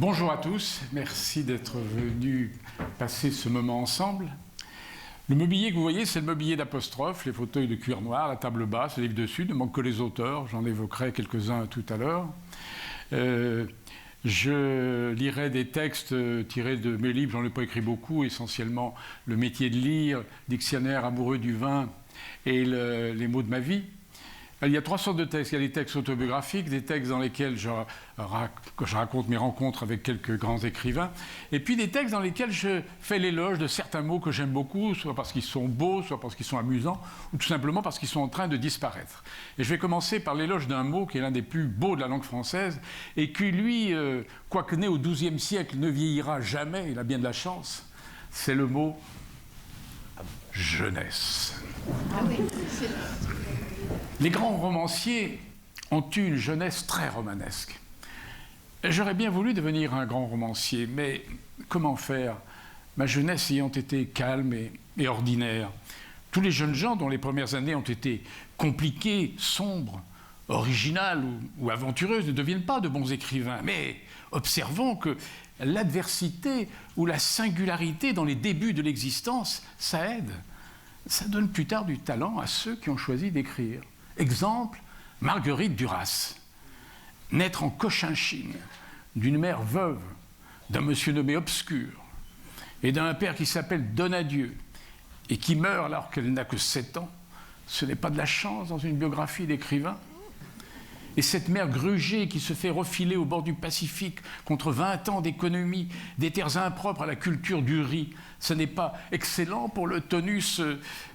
Bonjour à tous, merci d'être venus passer ce moment ensemble. Le mobilier que vous voyez, c'est le mobilier d'apostrophe, les fauteuils de cuir noir, la table basse, les livres dessus, il ne manque que les auteurs, j'en évoquerai quelques-uns tout à l'heure. Je lirai des textes tirés de mes livres, j'en ai pas écrit beaucoup, essentiellement Le métier de lire, Dictionnaire amoureux du vin et Les mots de ma vie. Il y a trois sortes de textes. Il y a des textes autobiographiques, des textes dans lesquels je raconte mes rencontres avec quelques grands écrivains, et puis des textes dans lesquels je fais l'éloge de certains mots que j'aime beaucoup, soit parce qu'ils sont beaux, soit parce qu'ils sont amusants, ou tout simplement parce qu'ils sont en train de disparaître. Et je vais commencer par l'éloge d'un mot qui est l'un des plus beaux de la langue française, et qui, lui, quoique né au XIIe siècle, ne vieillira jamais, il a bien de la chance, c'est le mot « jeunesse ». Ah oui, c'est... Les grands romanciers ont eu une jeunesse très romanesque. J'aurais bien voulu devenir un grand romancier, mais comment faire, ma jeunesse ayant été calme et ordinaire. Tous les jeunes gens dont les premières années ont été compliquées, sombres, originales ou aventureuses ne deviennent pas de bons écrivains. Mais observons que l'adversité ou la singularité dans les débuts de l'existence, ça aide. Ça donne plus tard du talent à ceux qui ont choisi d'écrire. Exemple, Marguerite Duras. Naître en Cochinchine, d'une mère veuve, d'un monsieur nommé Obscur, et d'un père qui s'appelle Donadieu, et qui meurt alors qu'elle n'a que 7 ans, ce n'est pas de la chance dans une biographie d'écrivain. Et cette mère grugée qui se fait refiler au bord du Pacifique contre 20 ans d'économie, des terres impropres à la culture du riz, ce n'est pas excellent pour le tonus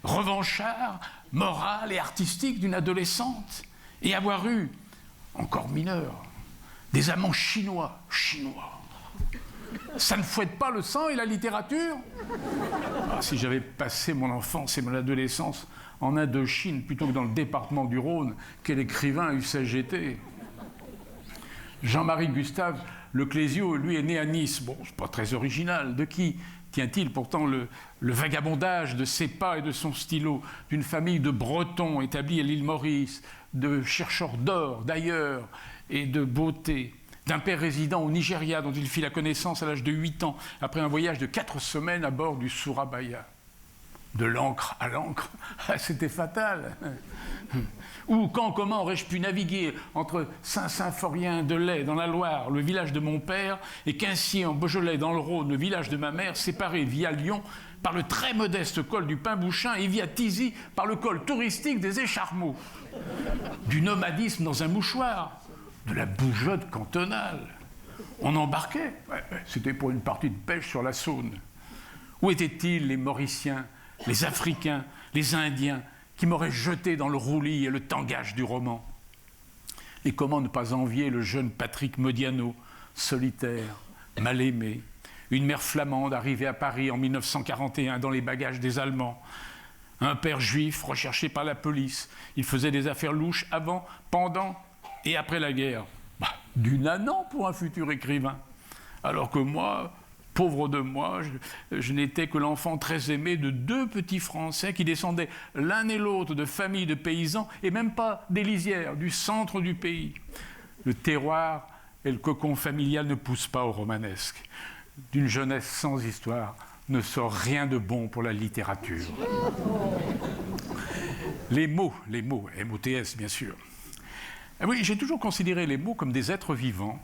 revanchard, moral et artistique d'une adolescente? Et avoir eu, encore mineur, des amants chinois. Ça ne fouette pas le sang et la littérature? Ah, si j'avais passé mon enfance et mon adolescence en Indochine plutôt que dans le département du Rhône, quel écrivain eussé-je été? Jean-Marie Gustave Leclésio, lui, est né à Nice. Bon, c'est pas très original. De qui tient-il pourtant le vagabondage de ses pas et de son stylo? D'une famille de Bretons établis à l'île Maurice, de chercheurs d'or, d'ailleurs, et de beauté. D'un père résident au Nigeria, dont il fit la connaissance à l'âge de 8 ans, après un voyage de 4 semaines à bord du Surabaya. De l'encre à l'encre, c'était fatal. Ou quand, comment aurais-je pu naviguer entre Saint-Symphorien de Lay, dans la Loire, le village de mon père, et Quincy en Beaujolais, dans le Rhône, le village de ma mère, séparés via Lyon par le très modeste col du Pin-Bouchin et via Tizy par le col touristique des Écharmeaux. Du nomadisme dans un mouchoir, de la bougeotte cantonale. On embarquait, c'était pour une partie de pêche sur la Saône. Où étaient-ils les Mauriciens, les Africains, les Indiens, qui m'auraient jeté dans le roulis et le tangage du roman? Et comment ne pas envier le jeune Patrick Modiano, solitaire, mal aimé, une mère flamande arrivée à Paris en 1941 dans les bagages des Allemands, un père juif recherché par la police. Il faisait des affaires louches avant, pendant et après la guerre. Du nanan pour un futur écrivain. Alors que moi, pauvre de moi, je n'étais que l'enfant très aimé de 2 petits Français qui descendaient l'un et l'autre de familles de paysans, et même pas des lisières, du centre du pays. Le terroir et le cocon familial ne poussent pas au romanesque. D'une jeunesse sans histoire ne sort rien de bon pour la littérature. Les mots, M-O-T-S bien sûr. Oui, j'ai toujours considéré les mots comme des êtres vivants.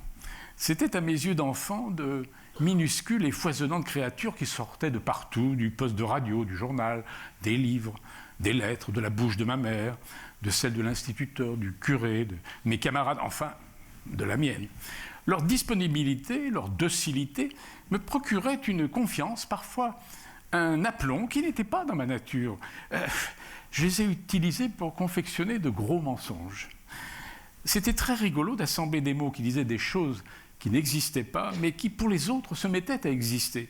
C'était à mes yeux d'enfant de minuscules et foisonnantes créatures qui sortaient de partout, du poste de radio, du journal, des livres, des lettres, de la bouche de ma mère, de celle de l'instituteur, du curé, de mes camarades, enfin, de la mienne. Leur disponibilité, leur docilité me procuraient une confiance, parfois un aplomb qui n'était pas dans ma nature. Je les ai utilisés pour confectionner de gros mensonges. C'était très rigolo d'assembler des mots qui disaient des choses qui n'existaient pas, mais qui, pour les autres, se mettaient à exister.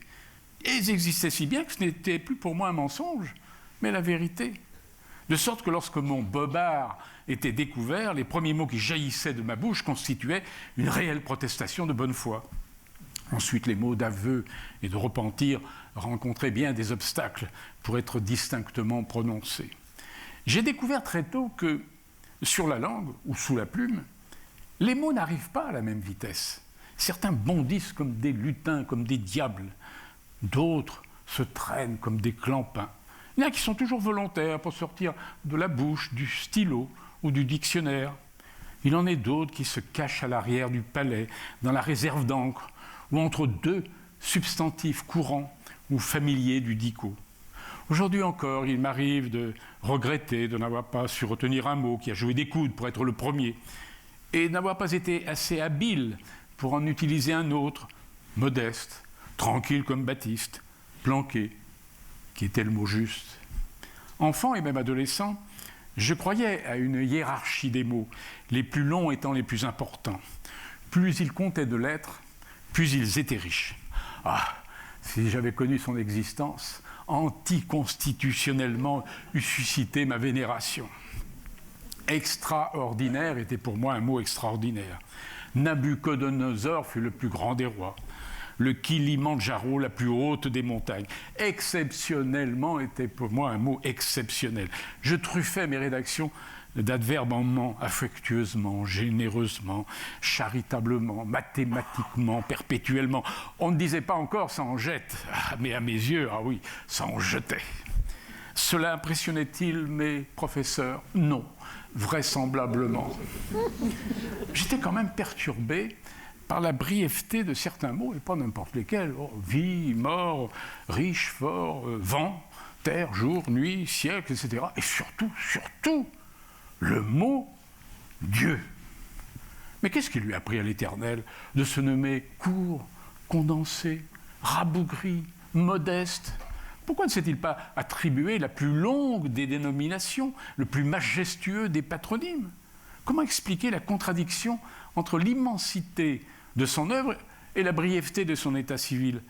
Et ils existaient si bien que ce n'était plus pour moi un mensonge, mais la vérité. De sorte que lorsque mon bobard était découvert, les premiers mots qui jaillissaient de ma bouche constituaient une réelle protestation de bonne foi. Ensuite, les mots d'aveu et de repentir rencontraient bien des obstacles pour être distinctement prononcés. J'ai découvert très tôt que, sur la langue ou sous la plume, les mots n'arrivent pas à la même vitesse. Certains bondissent comme des lutins, comme des diables. D'autres se traînent comme des clampins. Il y en a qui sont toujours volontaires pour sortir de la bouche, du stylo ou du dictionnaire. Il en est d'autres qui se cachent à l'arrière du palais, dans la réserve d'encre, ou entre deux substantifs courants ou familiers du dico. Aujourd'hui encore, il m'arrive de regretter de n'avoir pas su retenir un mot qui a joué des coudes pour être le premier, et de n'avoir pas été assez habile pour en utiliser un autre, modeste, tranquille comme Baptiste, planqué, qui était le mot juste. Enfant et même adolescent, je croyais à une hiérarchie des mots, les plus longs étant les plus importants. Plus ils comptaient de lettres, plus ils étaient riches. Ah, si j'avais connu son existence, anticonstitutionnellement eût suscité ma vénération. Extraordinaire était pour moi un mot extraordinaire. Nabuchodonosor fut le plus grand des rois. Le Kilimandjaro, la plus haute des montagnes. Exceptionnellement était pour moi un mot exceptionnel. Je truffais mes rédactions d'adverbes en ment, affectueusement, généreusement, charitablement, mathématiquement, perpétuellement. On ne disait pas encore « ça en jette », mais à mes yeux, ah oui, ça en jetait. Cela impressionnait-il mes professeurs? Non, vraisemblablement. J'étais quand même perturbé par la brièveté de certains mots, et pas n'importe lesquels. Oh, vie, mort, riche, fort, vent, terre, jour, nuit, siècle, etc. Et surtout, le mot Dieu. Mais qu'est-ce qui lui a pris à l'Éternel de se nommer court, condensé, rabougri, modeste? Pourquoi ne s'est-il pas attribué la plus longue des dénominations, le plus majestueux des patronymes? Comment expliquer la contradiction entre l'immensité de son œuvre et la brièveté de son état civil?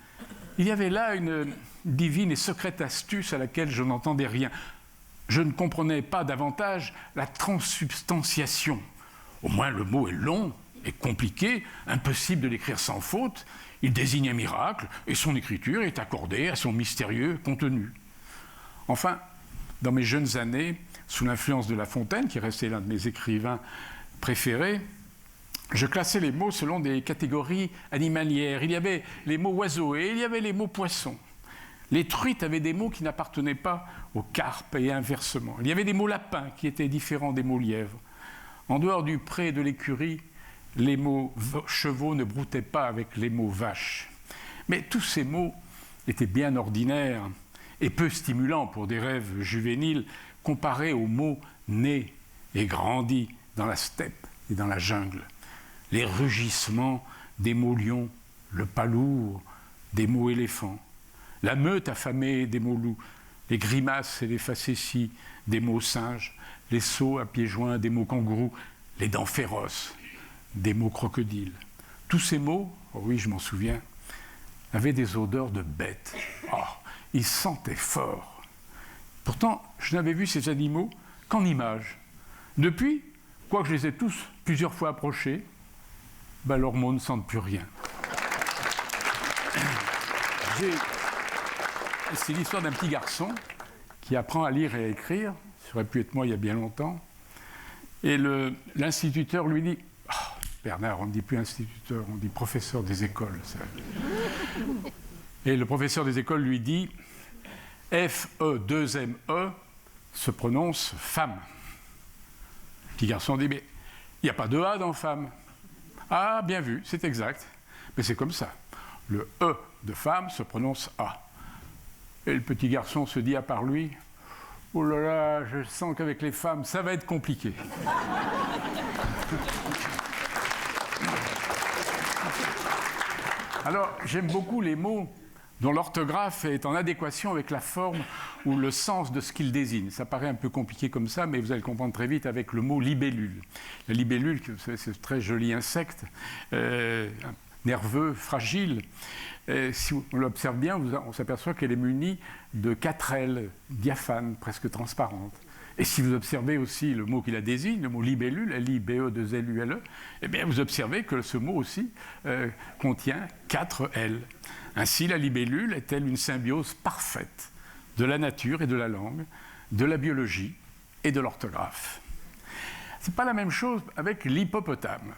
Il y avait là une divine et secrète astuce à laquelle je n'entendais rien. Je ne comprenais pas davantage la transsubstantiation. Au moins le mot est long et compliqué, impossible de l'écrire sans faute. Il désigne un miracle et son écriture est accordée à son mystérieux contenu. Enfin, dans mes jeunes années, sous l'influence de La Fontaine, qui restait l'un de mes écrivains préférés, je classais les mots selon des catégories animalières. Il y avait les mots oiseaux et il y avait les mots poissons. Les truites avaient des mots qui n'appartenaient pas aux carpes et inversement. Il y avait des mots lapins qui étaient différents des mots lièvres. En dehors du pré et de l'écurie, les mots chevaux ne broutaient pas avec les mots vaches. Mais tous ces mots étaient bien ordinaires et peu stimulants pour des rêves juvéniles comparés aux mots nés et grandis dans la steppe et dans la jungle. Les rugissements des mots lions, le palourd des mots éléphants, la meute affamée des mots loups, les grimaces et les facéties des mots singes, les sauts à pieds joints des mots kangourous, les dents féroces des mots crocodiles. Tous ces mots, oh oui, je m'en souviens, avaient des odeurs de bêtes. Oh, ils sentaient fort. Pourtant, je n'avais vu ces animaux qu'en images. Depuis, quoique je les ai tous plusieurs fois approchés, leurs mots ne sentent plus rien. C'est l'histoire d'un petit garçon qui apprend à lire et à écrire. Ça aurait pu être moi il y a bien longtemps. Et l'instituteur lui dit « Bernard, on ne dit plus instituteur, on dit professeur des écoles. » Et le professeur des écoles lui dit « F-E-2-M-E se prononce femme. » Le petit garçon dit « Mais il n'y a pas de A dans femme. » Ah, bien vu, c'est exact. Mais c'est comme ça. Le E de femme se prononce A. Et le petit garçon se dit à part lui, « Oh là là, je sens qu'avec les femmes, ça va être compliqué. » Alors, j'aime beaucoup les mots dont l'orthographe est en adéquation avec la forme ou le sens de ce qu'ils désignent. Ça paraît un peu compliqué comme ça, mais vous allez comprendre très vite avec le mot libellule. La libellule, c'est ce très joli insecte, nerveux, fragile. Si on l'observe bien, on s'aperçoit qu'elle est munie de 4 ailes diaphanes, presque transparentes. Et si vous observez aussi le mot qui la désigne, le mot libellule, L-I-B-E-2-L-U-L-E, eh bien vous observez que ce mot aussi contient 4 ailes. Ainsi, la libellule est-elle une symbiose parfaite de la nature et de la langue, de la biologie et de l'orthographe. Ce n'est pas la même chose avec l'hippopotame.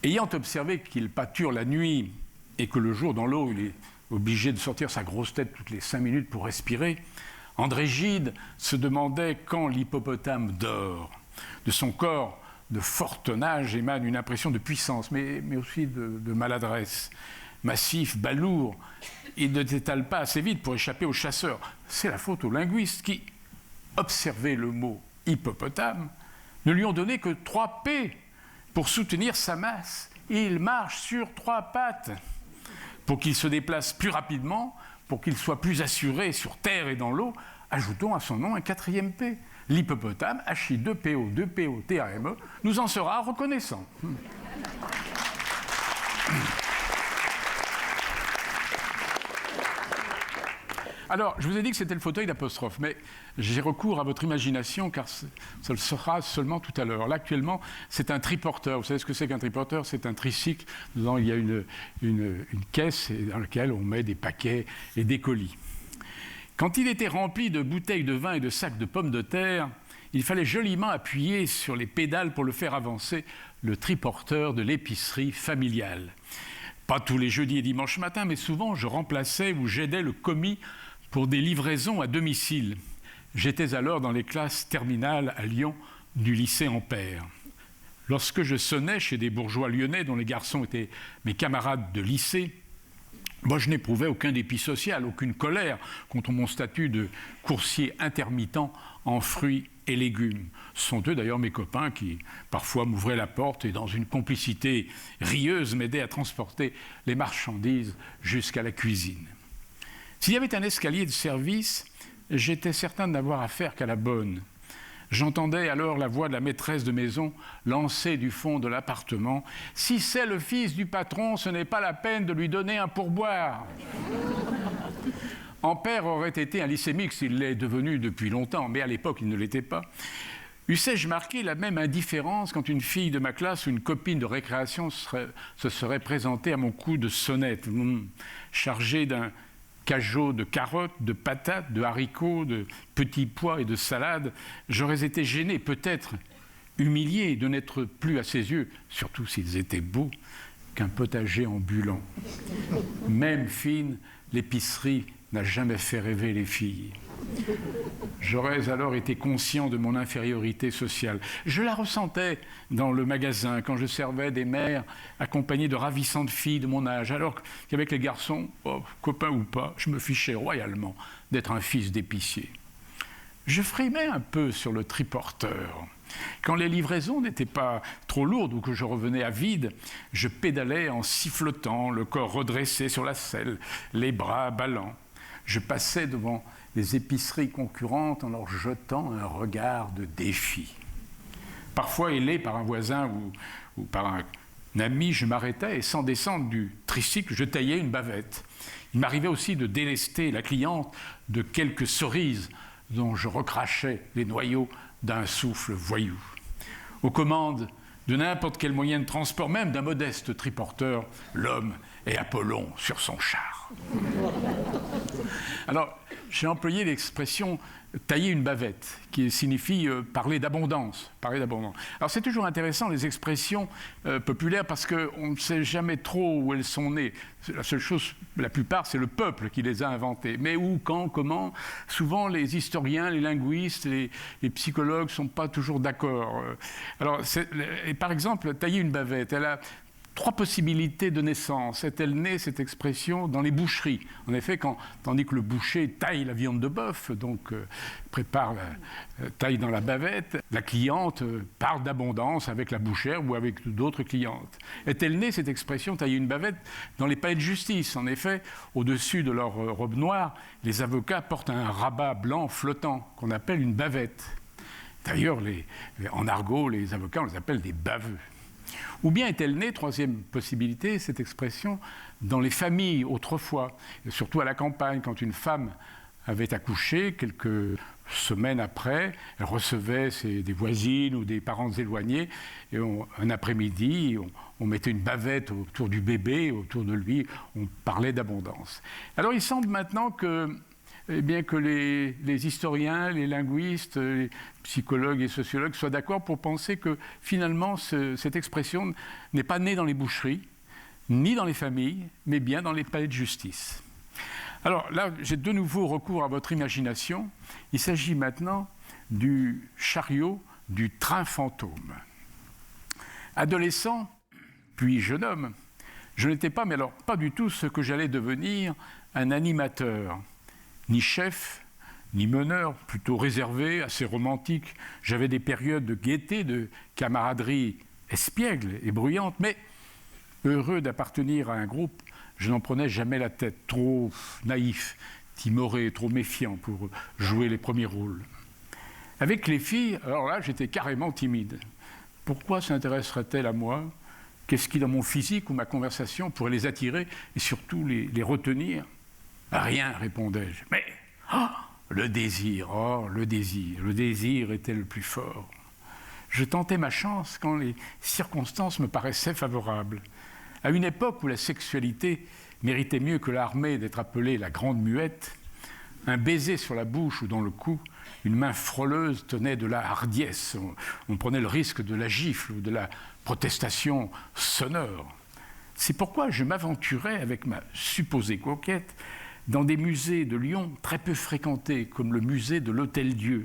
Ayant observé qu'il pâture la nuit et que le jour dans l'eau, il est obligé de sortir sa grosse tête toutes les 5 minutes pour respirer, André Gide se demandait quand l'hippopotame dort. De son corps de fort tonnage émane une impression de puissance, mais aussi de maladresse. Massif, balourd, il ne s'étale pas assez vite pour échapper aux chasseurs. C'est la faute aux linguistes qui, observaient le mot hippopotame, ne lui ont donné que 3 P pour soutenir sa masse. Il marche sur 3 pattes. Pour qu'il se déplace plus rapidement, pour qu'il soit plus assuré sur terre et dans l'eau, ajoutons à son nom un 4e P. L'hippopotame, H-I-2-P-O, 2-P-O, T-A-M-E, nous en sera reconnaissant. Alors, je vous ai dit que c'était le fauteuil d'apostrophe, mais j'ai recours à votre imagination car ça le sera seulement tout à l'heure. Là, actuellement, c'est un triporteur. Vous savez ce que c'est qu'un triporteur? C'est un tricycle. Dedans, il y a une caisse dans laquelle on met des paquets et des colis. Quand il était rempli de bouteilles de vin et de sacs de pommes de terre, il fallait joliment appuyer sur les pédales pour le faire avancer, le triporteur de l'épicerie familiale. Pas tous les jeudis et dimanches matins, mais souvent je remplaçais ou j'aidais le commis pour des livraisons à domicile. J'étais alors dans les classes terminales à Lyon du lycée Ampère. Lorsque je sonnais chez des bourgeois lyonnais dont les garçons étaient mes camarades de lycée, moi je n'éprouvais aucun dépit social, aucune colère contre mon statut de coursier intermittent en fruits et légumes. Ce sont eux d'ailleurs mes copains qui parfois m'ouvraient la porte et dans une complicité rieuse m'aidaient à transporter les marchandises jusqu'à la cuisine. S'il y avait un escalier de service, j'étais certain de n'avoir affaire qu'à la bonne. J'entendais alors la voix de la maîtresse de maison lancer du fond de l'appartement « Si c'est le fils du patron, ce n'est pas la peine de lui donner un pourboire !» Ampère aurait été un lycée mixte, il l'est devenu depuis longtemps, mais à l'époque il ne l'était pas. Eussé-je marqué la même indifférence quand une fille de ma classe ou une copine de récréation se serait présentée à mon coup de sonnette, chargée d'un cajot de carottes, de patates, de haricots, de petits pois et de salades, j'aurais été gêné, peut-être humilié de n'être plus à ses yeux, surtout s'ils étaient beaux, qu'un potager ambulant. Même fine, l'épicerie n'a jamais fait rêver les filles. J'aurais alors été conscient de mon infériorité sociale. Je la ressentais dans le magasin quand je servais des mères accompagnées de ravissantes filles de mon âge, alors qu'avec les garçons, copains ou pas, je me fichais royalement d'être un fils d'épicier. Je frimais un peu sur le triporteur. Quand les livraisons n'étaient pas trop lourdes ou que je revenais à vide, je pédalais en sifflotant, le corps redressé sur la selle, les bras ballants. Je passais devant les épiceries concurrentes en leur jetant un regard de défi. Parfois, ailé par un voisin ou par un ami, je m'arrêtais et sans descendre du tricycle, je taillais une bavette. Il m'arrivait aussi de délester la cliente de quelques cerises dont je recrachais les noyaux d'un souffle voyou. Aux commandes de n'importe quel moyen de transport, même d'un modeste triporteur, l'homme est Apollon sur son char. Alors, j'ai employé l'expression « tailler une bavette », qui signifie parler d'abondance. Alors, c'est toujours intéressant, les expressions populaires, parce qu'on ne sait jamais trop où elles sont nées. La seule chose, la plupart, c'est le peuple qui les a inventées. Mais où, quand, comment? Souvent, les historiens, les linguistes, les psychologues ne sont pas toujours d'accord. Alors, par exemple, tailler une bavette, elle a 3 possibilités de naissance. Est-elle née, cette expression, dans les boucheries? En effet, tandis que le boucher taille la viande de bœuf, donc prépare taille dans la bavette, la cliente parle d'abondance avec la bouchère ou avec d'autres clientes. Est-elle née, cette expression, tailler une bavette, dans les palais de justice? En effet, au-dessus de leur robe noire, les avocats portent un rabat blanc flottant qu'on appelle une bavette. D'ailleurs, en argot, les avocats, on les appelle des baveux. Ou bien est-elle née, 3e possibilité, cette expression, dans les familles autrefois, surtout à la campagne, quand une femme avait accouché, quelques semaines après, elle recevait des voisines ou des parents éloignés, et un après-midi, on mettait une bavette autour du bébé, autour de lui, on parlait d'abondance. Alors il semble maintenant que eh bien, que les historiens, les linguistes, les psychologues et sociologues soient d'accord pour penser que finalement cette expression n'est pas née dans les boucheries, ni dans les familles, mais bien dans les palais de justice. Alors là, j'ai de nouveau recours à votre imagination. Il s'agit maintenant du chariot du train fantôme. Adolescent, puis jeune homme, je n'étais pas, mais alors pas du tout ce que j'allais devenir, un animateur, ni chef, ni meneur, plutôt réservé, assez romantique. J'avais des périodes de gaieté, de camaraderie espiègle et bruyante, mais heureux d'appartenir à un groupe, je n'en prenais jamais la tête, trop naïf, timoré, trop méfiant pour jouer les premiers rôles. Avec les filles, alors là, j'étais carrément timide. Pourquoi s'intéresseraient-elles à moi? Qu'est-ce qui, dans mon physique ou ma conversation, pourrait les attirer et surtout les retenir? Rien, répondais-je. Mais le désir était le plus fort. Je tentais ma chance quand les circonstances me paraissaient favorables. À une époque où la sexualité méritait mieux que l'armée d'être appelée la grande muette, un baiser sur la bouche ou dans le cou, une main frôleuse tenait de la hardiesse. On prenait le risque de la gifle ou de la protestation sonore. C'est pourquoi je m'aventurais avec ma supposée coquette dans des musées de Lyon très peu fréquentés, comme le musée de l'Hôtel-Dieu.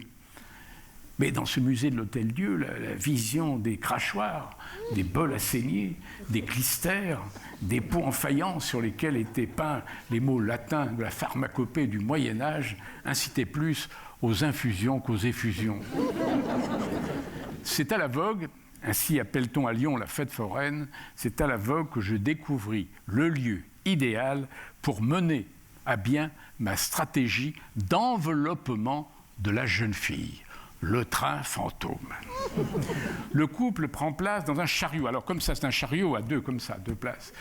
Mais dans ce musée de l'Hôtel-Dieu, la vision des crachoirs, des bols à saigner, des clistères, des pots en faïence sur lesquels étaient peints les mots latins de la pharmacopée du Moyen-Âge incitait plus aux infusions qu'aux effusions. C'est à la vogue, ainsi appelle-t-on à Lyon la fête foraine, c'est à la vogue que je découvris le lieu idéal pour mener à bien ma stratégie d'enveloppement de la jeune fille. Le train fantôme. Le couple prend place dans un chariot. Alors comme ça, c'est un chariot à deux, comme ça, deux places.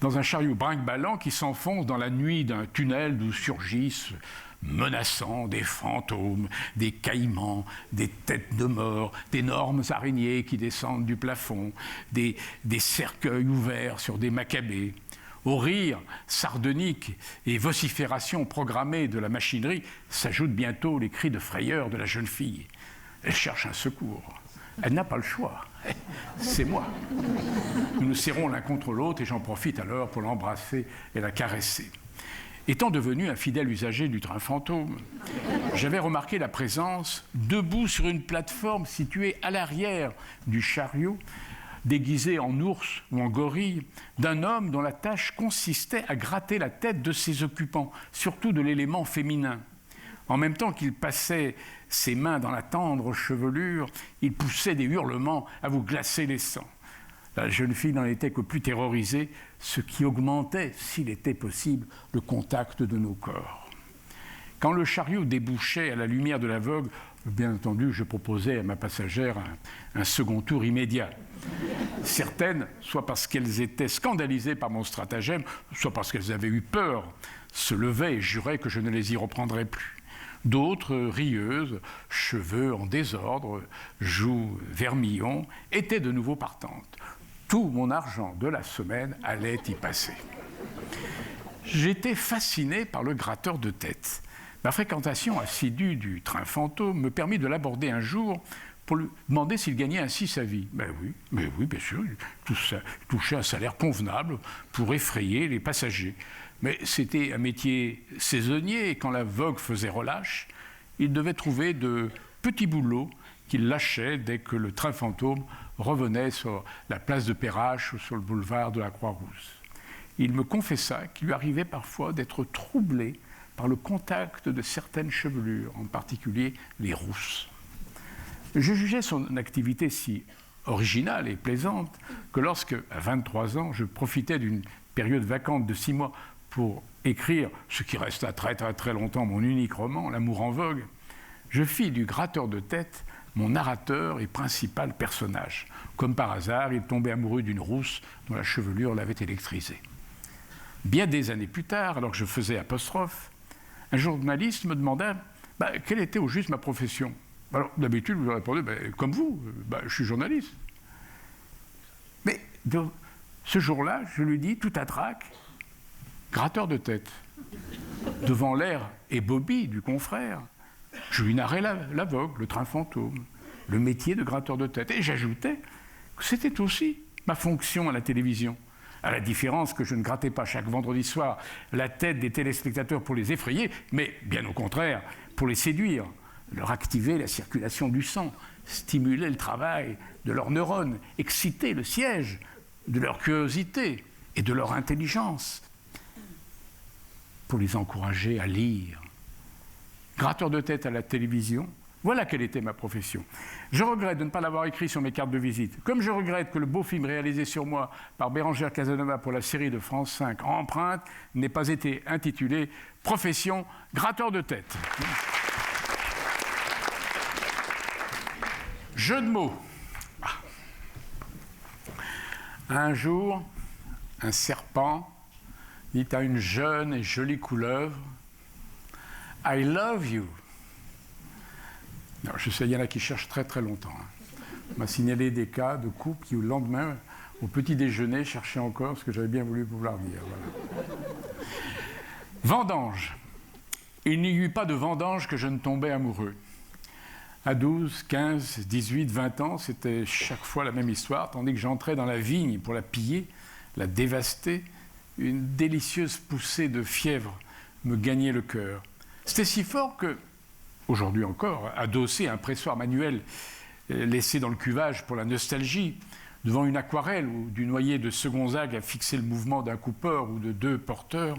Dans un chariot brinque-ballant qui s'enfonce dans la nuit d'un tunnel d'où surgissent, menaçants, des fantômes, des caïmans, des têtes de mort, d'énormes araignées qui descendent du plafond, des cercueils ouverts sur des macabées. Au rire sardonique et vocifération programmée de la machinerie s'ajoutent bientôt les cris de frayeur de la jeune fille. Elle cherche un secours. Elle n'a pas le choix. C'est moi. Nous nous serrons l'un contre l'autre et j'en profite alors pour l'embrasser et la caresser. Étant devenu un fidèle usager du train fantôme, j'avais remarqué la présence, debout sur une plateforme située à l'arrière du chariot, déguisé en ours ou en gorille, d'un homme dont la tâche consistait à gratter la tête de ses occupants, surtout de l'élément féminin. En même temps qu'il passait ses mains dans la tendre chevelure, il poussait des hurlements à vous glacer les sangs. La jeune fille n'en était que plus terrorisée, ce qui augmentait, s'il était possible, le contact de nos corps. Quand le chariot débouchait à la lumière de la vogue, bien entendu, je proposais à ma passagère un second tour immédiat. Certaines, soit parce qu'elles étaient scandalisées par mon stratagème, soit parce qu'elles avaient eu peur, se levaient et juraient que je ne les y reprendrais plus. D'autres, rieuses, cheveux en désordre, joues vermillons, étaient de nouveau partantes. Tout mon argent de la semaine allait y passer. J'étais fasciné par le gratteur de tête. Ma fréquentation assidue du train fantôme me permit de l'aborder un jour pour lui demander s'il gagnait ainsi sa vie. Mais oui, bien sûr, il touchait un salaire convenable pour effrayer les passagers. Mais c'était un métier saisonnier et quand la vogue faisait relâche, il devait trouver de petits boulots qu'il lâchait dès que le train fantôme revenait sur la place de Perrache ou sur le boulevard de la Croix-Rousse. Il me confessa qu'il lui arrivait parfois d'être troublé par le contact de certaines chevelures, en particulier les rousses. Je jugeais son activité si originale et plaisante que lorsque, à 23 ans, je profitais d'une période vacante de 6 mois pour écrire ce qui resta très longtemps mon unique roman, L'amour en vogue, je fis du gratteur de tête mon narrateur et principal personnage. Comme par hasard, il tombait amoureux d'une rousse dont la chevelure l'avait électrisé. Bien des années plus tard, alors que je faisais apostrophe, un journaliste me demanda quelle était au juste ma profession. Alors, d'habitude, je lui répondais, comme vous, je suis journaliste. Mais ce jour-là, je lui dis, tout à trac, gratteur de tête. devant l'air et Bobby du confrère. Je lui narrais la vogue, le train fantôme, le métier de gratteur de tête. Et j'ajoutais que c'était aussi ma fonction à la télévision. À la différence que je ne grattais pas chaque vendredi soir la tête des téléspectateurs pour les effrayer, mais bien au contraire, pour les séduire, leur activer la circulation du sang, stimuler le travail de leurs neurones, exciter le siège de leur curiosité et de leur intelligence, pour les encourager à lire. Gratteur de tête à la télévision, voilà quelle était ma profession. Je regrette de ne pas l'avoir écrit sur mes cartes de visite. Comme je regrette que le beau film réalisé sur moi par Bérengère Casanova pour la série de France 5 Empreinte n'ait pas été intitulé « Profession gratteur de tête ». Jeu de mots. Un jour, un serpent dit à une jeune et jolie couleuvre « I love you ». Non, je sais, il y en a qui cherchent très très longtemps. On m'a signalé des cas de couples qui, au lendemain, au petit déjeuner, cherchaient encore ce que j'avais bien voulu pouvoir dire. Voilà. Vendange. Il n'y eut pas de vendange que je ne tombais amoureux. À 12, 15, 18, 20 ans, c'était chaque fois la même histoire, tandis que j'entrais dans la vigne pour la piller, la dévaster, une délicieuse poussée de fièvre me gagnait le cœur. C'était si fort que, aujourd'hui encore, adossé à un pressoir manuel laissé dans le cuvage pour la nostalgie, devant une aquarelle ou du noyer de Segonzague à fixer le mouvement d'un coupeur ou de deux porteurs,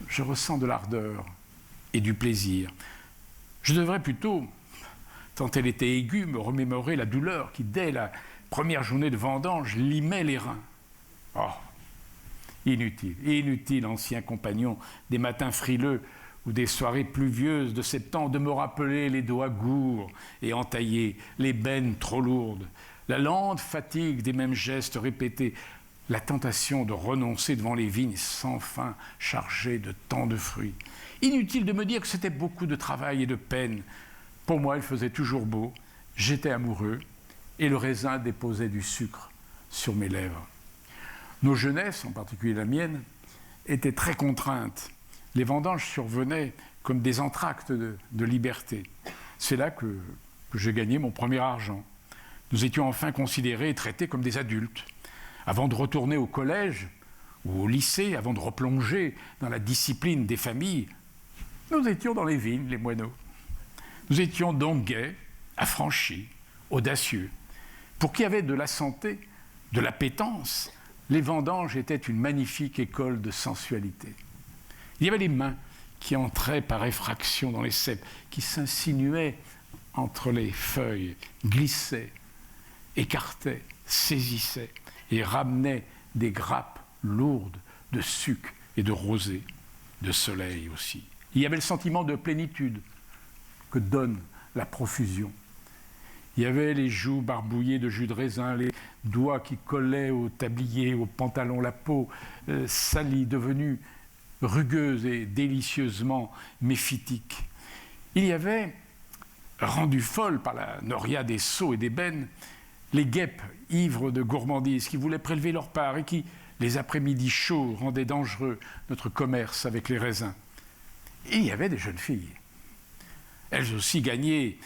je ressens de l'ardeur et du plaisir. Je devrais plutôt, tant elle était aiguë, me remémorer la douleur qui, dès la première journée de vendange, limait les reins. Oh, inutile, ancien compagnon des matins frileux ou des soirées pluvieuses de septembre, de me rappeler les doigts gourds et entaillés, les bennes trop lourdes, la lente fatigue des mêmes gestes répétés, la tentation de renoncer devant les vignes sans fin chargées de tant de fruits. Inutile de me dire que c'était beaucoup de travail et de peine. Pour moi, il faisait toujours beau, j'étais amoureux, et le raisin déposait du sucre sur mes lèvres. Nos jeunesses, en particulier la mienne, étaient très contraintes. Les vendanges survenaient comme des entr'actes de liberté. C'est là que j'ai gagné mon premier argent. Nous étions enfin considérés et traités comme des adultes. Avant de retourner au collège ou au lycée, avant de replonger dans la discipline des familles, nous étions dans les vignes, les moineaux. Nous étions donc gais, affranchis, audacieux. Pour qui avait de la santé, de l'appétence, les vendanges étaient une magnifique école de sensualité. Il y avait les mains qui entraient par effraction dans les ceps, qui s'insinuaient entre les feuilles, glissaient, écartaient, saisissaient et ramenaient des grappes lourdes de sucre et de rosée, de soleil aussi. Il y avait le sentiment de plénitude que donne la profusion. Il y avait les joues barbouillées de jus de raisin, les doigts qui collaient au tablier, au pantalon, la peau salie, devenue rugueuse et délicieusement méphitique. Il y avait, rendues folles par la noria des seaux et des bennes, les guêpes ivres de gourmandise qui voulaient prélever leur part et qui, les après-midi chauds, rendaient dangereux notre commerce avec les raisins. Et il y avait des jeunes filles. Elles aussi gagnaient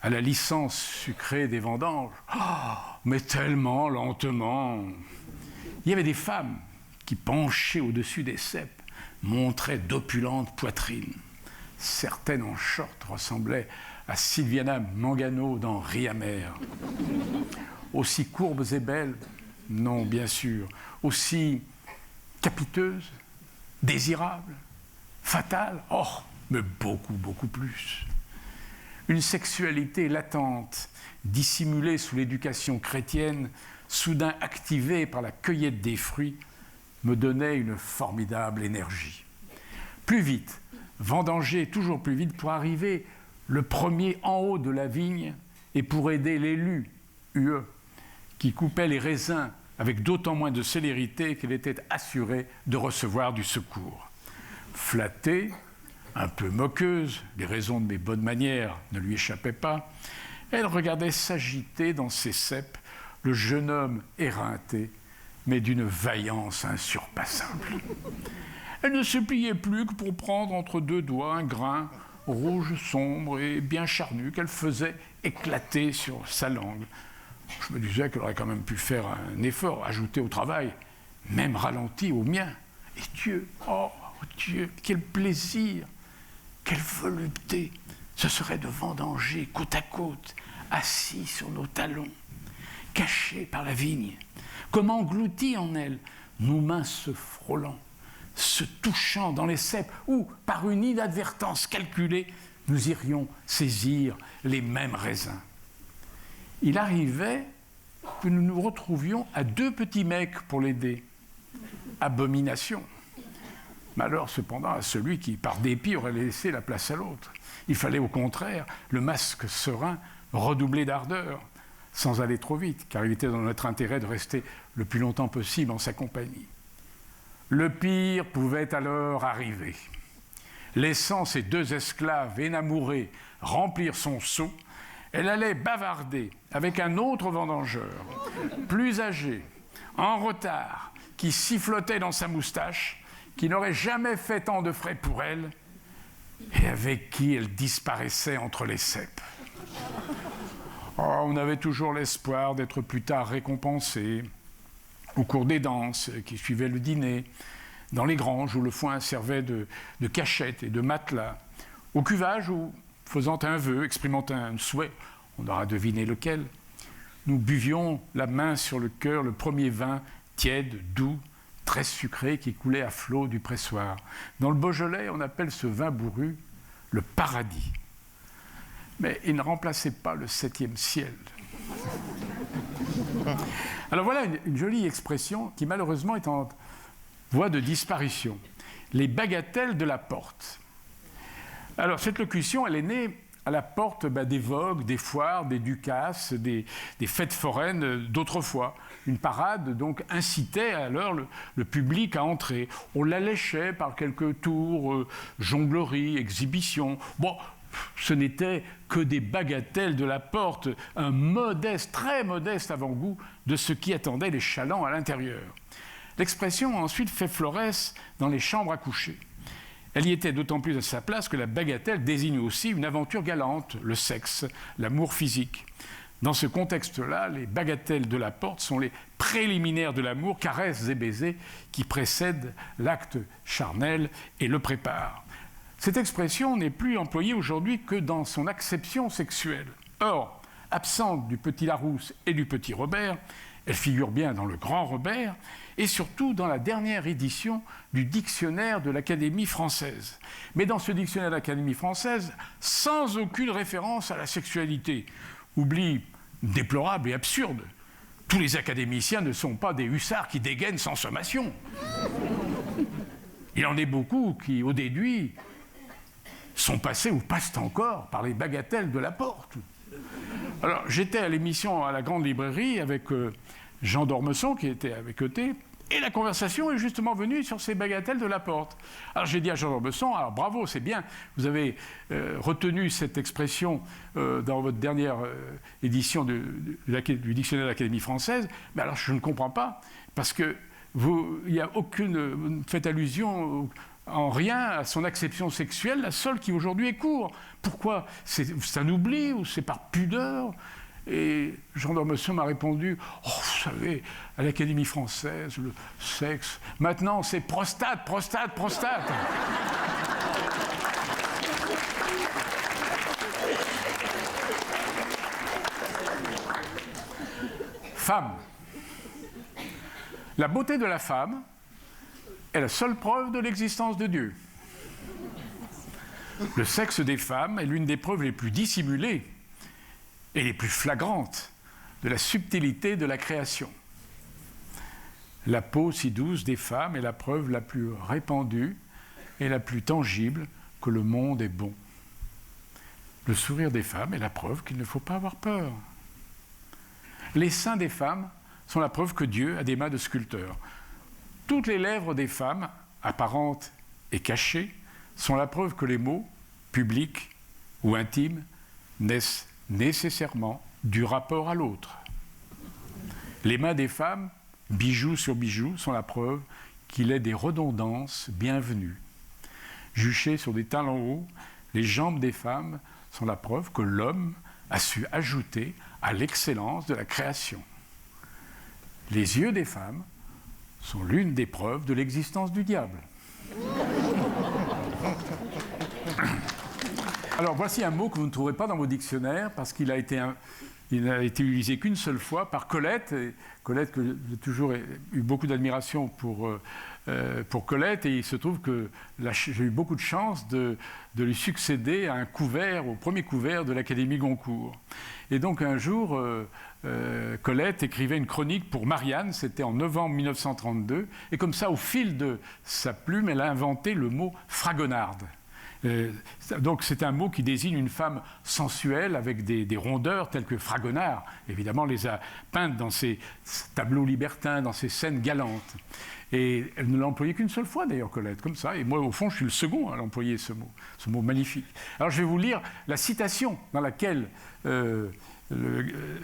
à la licence sucrée des vendanges, mais tellement lentement. Il y avait des femmes qui, penchées au-dessus des ceps, montraient d'opulentes poitrines. Certaines en short ressemblaient à Sylviana Mangano dans Riz amer. Aussi courbes et belles, non, bien sûr. Aussi capiteuses, désirables, fatales, mais beaucoup, beaucoup plus. Une sexualité latente, dissimulée sous l'éducation chrétienne, soudain activée par la cueillette des fruits, me donnait une formidable énergie. Plus vite, vendanger toujours plus vite pour arriver le premier en haut de la vigne et pour aider l'élu, UE, qui coupait les raisins avec d'autant moins de célérité qu'elle était assurée de recevoir du secours. Flattée, un peu moqueuse, les raisons de mes bonnes manières ne lui échappaient pas, elle regardait s'agiter dans ses ceps le jeune homme éreinté, mais d'une vaillance insurpassable. Elle ne se pliait plus que pour prendre entre deux doigts un grain rouge sombre et bien charnu qu'elle faisait éclater sur sa langue. Je me disais qu'elle aurait quand même pu faire un effort, ajouter au travail, même ralenti au mien. Et Dieu, oh Dieu, quel plaisir, quelle volupté, ce serait de vendanger côte à côte, assis sur nos talons, cachés par la vigne, comme engloutis en elle, nos mains se frôlant, se touchant dans les cèpes, ou, par une inadvertance calculée, nous irions saisir les mêmes raisins. Il arrivait que nous nous retrouvions à deux petits mecs pour l'aider. Abomination. Malheur cependant à celui qui, par dépit, aurait laissé la place à l'autre. Il fallait au contraire, le masque serein, redoubler d'ardeur, sans aller trop vite, car il était dans notre intérêt de rester le plus longtemps possible en sa compagnie. Le pire pouvait alors arriver. Laissant ses deux esclaves énamourés remplir son seau, elle allait bavarder avec un autre vendangeur, plus âgé, en retard, qui sifflotait dans sa moustache, qui n'aurait jamais fait tant de frais pour elle, et avec qui elle disparaissait entre les cèpes. Oh, on avait toujours l'espoir d'être plus tard récompensé au cours des danses qui suivaient le dîner, dans les granges où le foin servait de cachette et de matelas, au cuvage où, faisant un vœu, exprimant un souhait, on aura deviné lequel, nous buvions la main sur le cœur le premier vin tiède, doux, très sucré qui coulait à flot du pressoir. Dans le Beaujolais, on appelle ce vin bourru le paradis. Mais il ne remplaçait pas le 7e ciel. Alors voilà une jolie expression qui malheureusement est en voie de disparition. Les bagatelles de la porte. Alors cette locution, elle est née à la porte des vogues, des foires, des ducasses, des fêtes foraines d'autrefois. Une parade donc incitait alors le public à entrer. On l'alléchait par quelques tours, jongleries, exhibitions. Bon, ce n'était que des bagatelles de la porte, un modeste, très modeste avant-goût de ce qui attendait les chalands à l'intérieur. L'expression a ensuite fait florès dans les chambres à coucher. Elle y était d'autant plus à sa place que la bagatelle désigne aussi une aventure galante, le sexe, l'amour physique. Dans ce contexte-là, les bagatelles de la porte sont les préliminaires de l'amour, caresses et baisers qui précèdent l'acte charnel et le préparent. Cette expression n'est plus employée aujourd'hui que dans son acception sexuelle. Or, absente du petit Larousse et du petit Robert, elle figure bien dans le grand Robert et surtout dans la dernière édition du dictionnaire de l'Académie française. Mais dans ce dictionnaire de l'Académie française, sans aucune référence à la sexualité. Oubli déplorable et absurde. Tous les académiciens ne sont pas des hussards qui dégainent sans sommation. Il en est beaucoup qui, au déduit, sont passés ou passent encore par les bagatelles de la porte. Alors, j'étais à l'émission à la Grande Librairie avec Jean d'Ormesson, qui était à mes côtés, et la conversation est justement venue sur ces bagatelles de la porte. Alors, j'ai dit à Jean d'Ormesson, alors bravo, c'est bien, vous avez retenu cette expression dans votre dernière édition du dictionnaire de l'Académie française, mais alors je ne comprends pas, parce que vous ne faites allusion en rien à son acception sexuelle, la seule qui aujourd'hui est court. Pourquoi? C'est un oubli ou c'est par pudeur? Et Jean d'Ormesson m'a répondu « Oh, vous savez, à l'Académie française, le sexe, maintenant c'est prostate, prostate, prostate !» Femme. La beauté de la femme est la seule preuve de l'existence de Dieu. Le sexe des femmes est l'une des preuves les plus dissimulées et les plus flagrantes de la subtilité de la création. La peau si douce des femmes est la preuve la plus répandue et la plus tangible que le monde est bon. Le sourire des femmes est la preuve qu'il ne faut pas avoir peur. Les seins des femmes sont la preuve que Dieu a des mains de sculpteur. Toutes les lèvres des femmes, apparentes et cachées, sont la preuve que les mots, publics ou intimes, naissent nécessairement du rapport à l'autre. Les mains des femmes, bijoux sur bijoux, sont la preuve qu'il ait des redondances bienvenues. Juchées sur des talons hauts, les jambes des femmes sont la preuve que l'homme a su ajouter à l'excellence de la création. Les yeux des femmes sont l'une des preuves de l'existence du diable. Alors voici un mot que vous ne trouverez pas dans vos dictionnaires parce qu'il a été utilisé qu'une seule fois par Colette. Et Colette, que j'ai toujours eu beaucoup d'admiration pour Colette, et il se trouve que j'ai eu beaucoup de chance de lui succéder à un couvert, au premier couvert de l'Académie Goncourt. Et donc un jour, Colette écrivait une chronique pour Marianne, c'était en novembre 1932, et comme ça, au fil de sa plume, elle a inventé le mot fragonarde. Donc c'est un mot qui désigne une femme sensuelle avec des rondeurs telles que Fragonard, évidemment, les a peintes dans ses tableaux libertins, dans ses scènes galantes. Et elle ne l'a employé qu'une seule fois d'ailleurs, Colette, comme ça. Et moi, au fond, je suis le second à l'employer, ce mot magnifique. Alors je vais vous lire la citation dans laquelle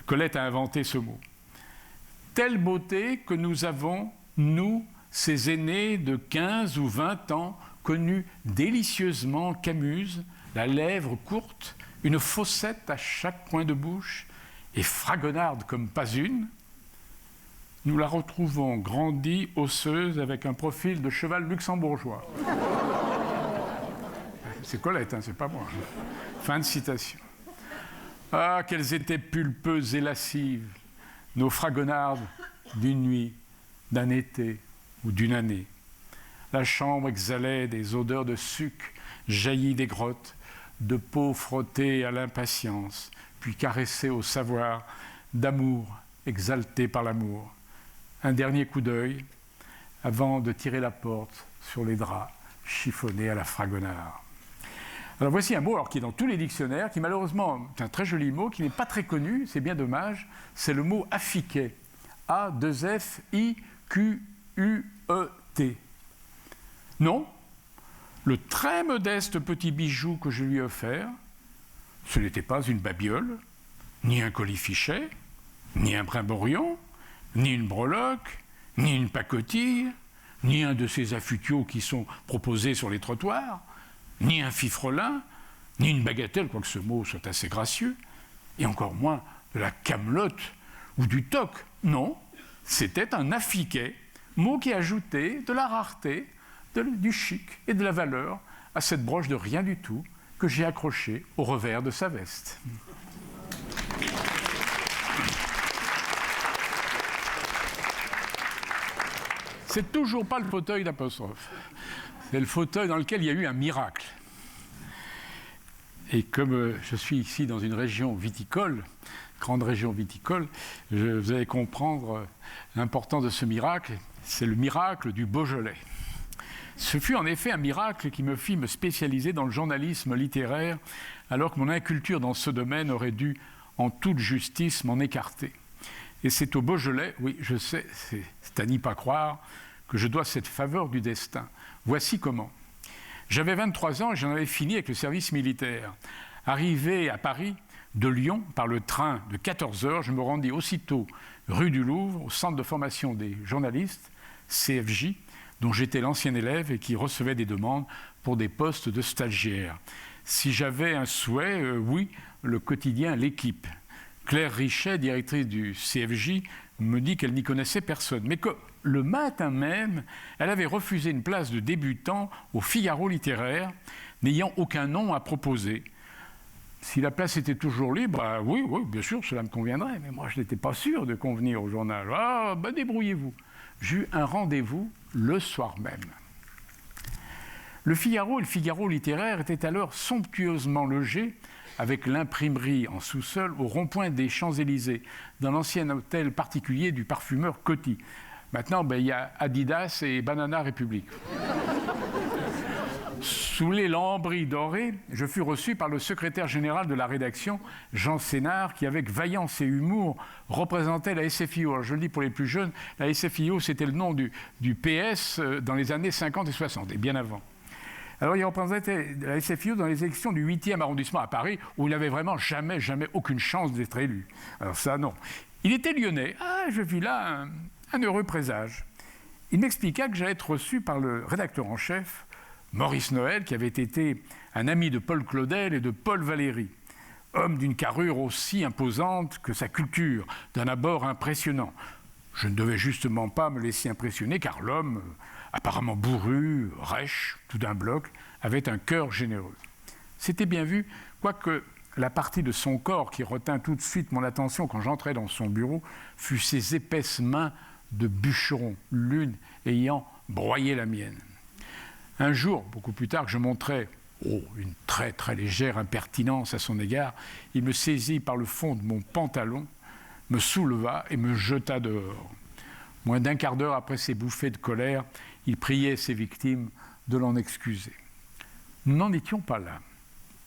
Colette a inventé ce mot. « Telle beauté que nous avons, nous, ces aînés de 15 ou 20 ans, connue délicieusement camuse, la lèvre courte, une fossette à chaque coin de bouche, et fragonarde comme pas une, nous la retrouvons grandie, osseuse, avec un profil de cheval luxembourgeois. » C'est Colette, hein, c'est pas moi. Fin de citation. Ah, qu'elles étaient pulpeuses et lascives, nos fragonardes d'une nuit, d'un été ou d'une année. La chambre exhalait des odeurs de sucre jaillies des grottes, de peau frottée à l'impatience, puis caressée au savoir, d'amour exalté par l'amour. Un dernier coup d'œil avant de tirer la porte sur les draps chiffonnés à la fragonard. Alors voici un mot qui est dans tous les dictionnaires, qui malheureusement est un très joli mot, qui n'est pas très connu, c'est bien dommage, c'est le mot affiquet. A-2-F-I-Q-U-E-T. Non, le très modeste petit bijou que je lui ai offert, ce n'était pas une babiole, ni un colifichet, ni un brimborion, ni une breloque, ni une pacotille, ni un de ces affûtiaux qui sont proposés sur les trottoirs, ni un fifrelin, ni une bagatelle, quoique ce mot soit assez gracieux, et encore moins de la camelote ou du toc. Non, c'était un affiquet, mot qui ajoutait de la rareté, du chic et de la valeur à cette broche de rien du tout que j'ai accrochée au revers de sa veste. C'est toujours pas le fauteuil d'apostrophe. C'est le fauteuil dans lequel il y a eu un miracle. Et comme je suis ici dans une région viticole, grande région viticole, vous allez comprendre l'importance de ce miracle. C'est le miracle du Beaujolais. Ce fut en effet un miracle qui me fit me spécialiser dans le journalisme littéraire, alors que mon inculture dans ce domaine aurait dû, en toute justice, m'en écarter. Et c'est au Beaujolais, oui, je sais, c'est à n'y pas croire, que je dois cette faveur du destin. Voici comment. J'avais 23 ans et j'en avais fini avec le service militaire. Arrivé à Paris, de Lyon, par le train de 14 heures, je me rendis aussitôt rue du Louvre, au centre de formation des journalistes, CFJ, dont j'étais l'ancien élève et qui recevait des demandes pour des postes de stagiaire. Si j'avais un souhait, oui, le quotidien L'Équipe. Claire Richet, directrice du CFJ, me dit qu'elle n'y connaissait personne, mais que le matin même, elle avait refusé une place de débutant au Figaro littéraire, n'ayant aucun nom à proposer. Si la place était toujours libre, oui, bien sûr, cela me conviendrait, mais moi je n'étais pas sûr de convenir au journal. Ah, ben débrouillez-vous. J'eus un rendez-vous le soir même. Le Figaro et le Figaro littéraire étaient alors somptueusement logés avec l'imprimerie en sous-sol au rond-point des Champs-Élysées, dans l'ancien hôtel particulier du parfumeur Coty. Maintenant, il y a Adidas et Banana République. Sous les lambris dorés, je fus reçu par le secrétaire général de la rédaction, Jean Sénard, qui, avec vaillance et humour, représentait la SFIO. Alors, je le dis pour les plus jeunes, la SFIO, c'était le nom du PS dans les années 50 et 60, et bien avant. Alors, il représentait la SFIO dans les élections du 8e arrondissement à Paris, où il n'avait vraiment jamais aucune chance d'être élu. Alors ça, non. Il était lyonnais. Ah, je vis là un heureux présage. Il m'expliqua que j'allais être reçu par le rédacteur en chef, Maurice Noël, qui avait été un ami de Paul Claudel et de Paul Valéry, homme d'une carrure aussi imposante que sa culture, d'un abord impressionnant. Je ne devais justement pas me laisser impressionner, car l'homme, apparemment bourru, rêche, tout d'un bloc, avait un cœur généreux. C'était bien vu, quoique la partie de son corps qui retint tout de suite mon attention quand j'entrai dans son bureau fut ses épaisses mains de bûcheron, l'une ayant broyé la mienne. Un jour, beaucoup plus tard, que je montrais une très très légère impertinence à son égard, il me saisit par le fond de mon pantalon, me souleva et me jeta dehors. Moins d'un quart d'heure après ces bouffées de colère, il priait ses victimes de l'en excuser. Nous n'en étions pas là.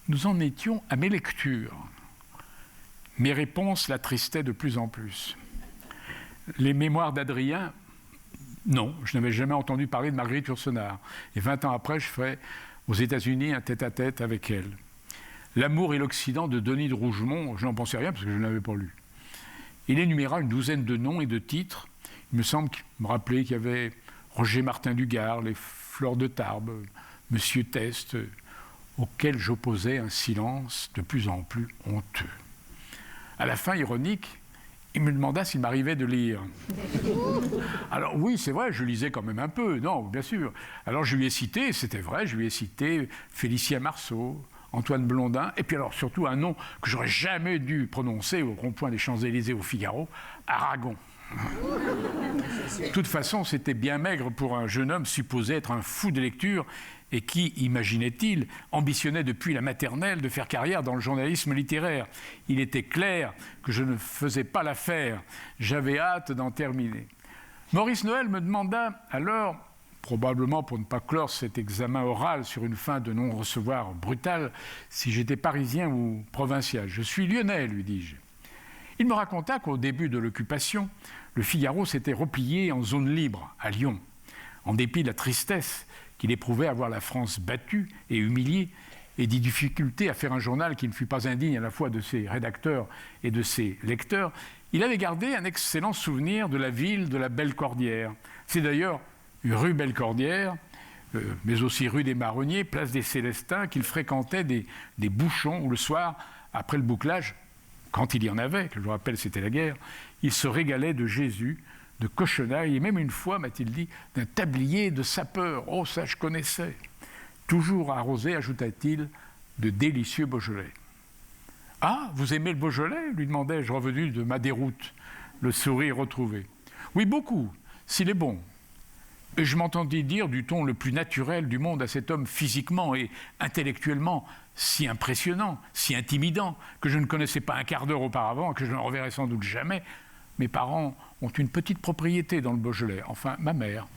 Nous en étions à mes lectures. Mes réponses l'attristaient de plus en plus. Les mémoires d'Adrien, non, je n'avais jamais entendu parler de Marguerite Yourcenar. Et 20 ans après, je ferai aux États-Unis un tête-à-tête avec elle. L'amour et l'Occident de Denis de Rougemont, je n'en pensais rien parce que je ne l'avais pas lu. Il énuméra une douzaine de noms et de titres. Il me semble me rappeler qu'il y avait Roger Martin Dugard, les Fleurs de Tarbes, Monsieur Teste, auquel j'opposais un silence de plus en plus honteux. À la fin, ironique, il me demanda s'il m'arrivait de lire. Alors oui, c'est vrai, je lisais quand même un peu, non, bien sûr. Alors je lui ai cité, c'était vrai, je lui ai cité Félicien Marceau, Antoine Blondin, et puis alors surtout un nom que j'aurais jamais dû prononcer au rond-point des Champs-Élysées au Figaro, Aragon. De toute façon, c'était bien maigre pour un jeune homme supposé être un fou de lecture et qui, imaginait-il, ambitionnait depuis la maternelle de faire carrière dans le journalisme littéraire. Il était clair que je ne faisais pas l'affaire. J'avais hâte d'en terminer. Maurice Noël me demanda alors, probablement pour ne pas clore cet examen oral sur une fin de non-recevoir brutale, si j'étais parisien ou provincial. « Je suis lyonnais », lui dis-je. Il me raconta qu'au début de l'occupation, le Figaro s'était replié en zone libre, à Lyon, en dépit de la tristesse qu'il éprouvait à voir la France battue et humiliée, et des difficultés à faire un journal qui ne fut pas indigne à la fois de ses rédacteurs et de ses lecteurs. Il avait gardé un excellent souvenir de la ville de la Bellecordière. C'est d'ailleurs rue Bellecordière, mais aussi rue des Marronniers, place des Célestins, qu'il fréquentait des bouchons où le soir, après le bouclage, quand il y en avait, que je vous rappelle c'était la guerre, il se régalait de Jésus, de cochonailles, et même une fois, m'a-t-il dit, d'un tablier de sapeur. Oh, ça je connaissais. Toujours arrosé, ajouta-t-il, de délicieux Beaujolais. « Ah, vous aimez le Beaujolais ?» lui demandai-je, revenu de ma déroute, le sourire retrouvé. « Oui, beaucoup, s'il est bon. » Et je m'entendis dire du ton le plus naturel du monde à cet homme physiquement et intellectuellement si impressionnant, si intimidant, que je ne connaissais pas un quart d'heure auparavant, que je ne reverrai sans doute jamais. Mes parents ont une petite propriété dans le Beaujolais, enfin ma mère.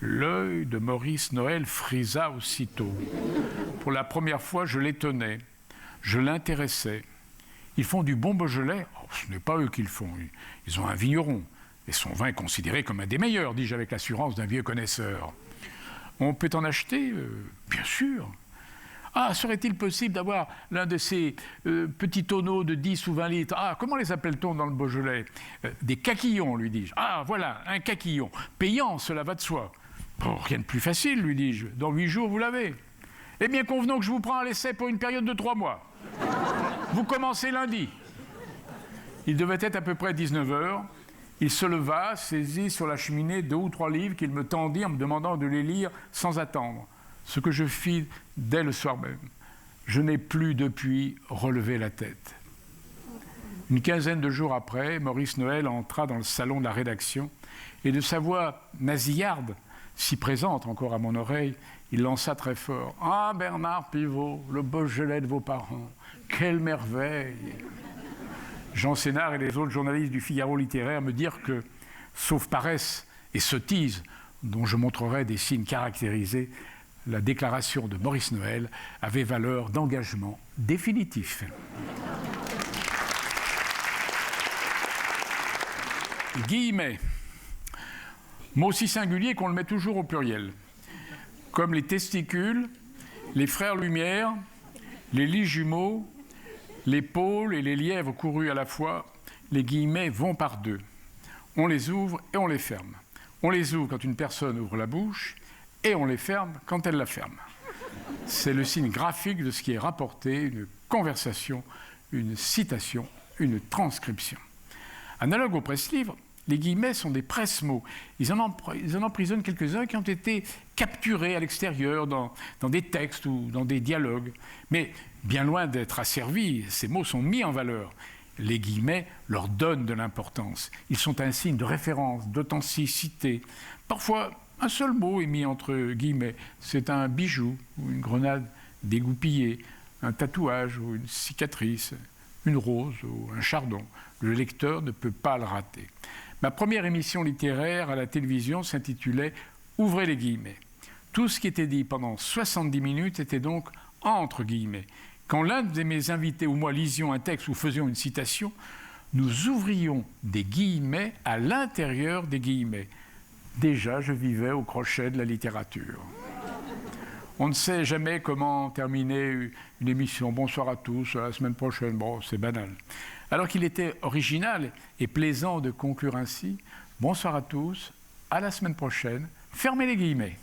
L'œil de Maurice Noël frisa aussitôt. Pour la première fois, je l'étonnais, je l'intéressais. Ils font du bon Beaujolais? Oh, ce n'est pas eux qui le font, ils ont un vigneron. Et son vin est considéré comme un des meilleurs, dis-je avec l'assurance d'un vieux connaisseur. On peut en acheter? Bien sûr. Ah, serait-il possible d'avoir l'un de ces petits tonneaux de 10 ou 20 litres? Ah, comment les appelle-t-on dans le Beaujolais? Des caquillons, lui dis-je. Ah, voilà, un caquillon. Payant, cela va de soi. Oh, rien de plus facile, lui dis-je. Dans 8 jours, vous l'avez. Eh bien, convenons que je vous prends à l'essai pour une période de 3 mois. Vous commencez lundi. Il devait être à peu près 19 heures. Il se leva, saisit sur la cheminée 2 ou 3 livres qu'il me tendit en me demandant de les lire sans attendre. Ce que je fis dès le soir même. Je n'ai plus depuis relevé la tête. Une quinzaine de jours après, Maurice Noël entra dans le salon de la rédaction et de sa voix nasillarde, si présente encore à mon oreille, il lança très fort « Ah, Bernard Pivot, le Beaujolais de vos parents, quelle merveille !» Jean Sénard et les autres journalistes du Figaro littéraire me dirent que, sauf paresse et sottise, dont je montrerai des signes caractérisés, la déclaration de Maurice Noël avait valeur d'engagement définitif. Guillemets. Mot si singulier qu'on le met toujours au pluriel. Comme les testicules, les frères Lumière, les lits jumeaux, les pôles et les lièvres courus à la fois, les guillemets vont par deux. On les ouvre et on les ferme. On les ouvre quand une personne ouvre la bouche et on les ferme quand elle la ferme. C'est le signe graphique de ce qui est rapporté, une conversation, une citation, une transcription. Analogue au presse-livre, les guillemets sont des presse-mots. Ils en emprisonnent quelques-uns qui ont été capturés à l'extérieur dans des textes ou dans des dialogues. Mais bien loin d'être asservis, ces mots sont mis en valeur. Les guillemets leur donnent de l'importance. Ils sont un signe de référence, d'authenticité. Parfois, un seul mot est mis entre guillemets. C'est un bijou ou une grenade dégoupillée, un tatouage ou une cicatrice, une rose ou un chardon. Le lecteur ne peut pas le rater. Ma première émission littéraire à la télévision s'intitulait « Ouvrez les guillemets ». Tout ce qui était dit pendant 70 minutes était donc entre guillemets. Quand l'un de mes invités ou moi lisions un texte ou faisions une citation, nous ouvrions des guillemets à l'intérieur des guillemets. Déjà, je vivais au crochet de la littérature. On ne sait jamais comment terminer une émission. Bonsoir à tous, à la semaine prochaine. Bon, c'est banal. Alors qu'il était original et plaisant de conclure ainsi, bonsoir à tous, à la semaine prochaine, fermez les guillemets.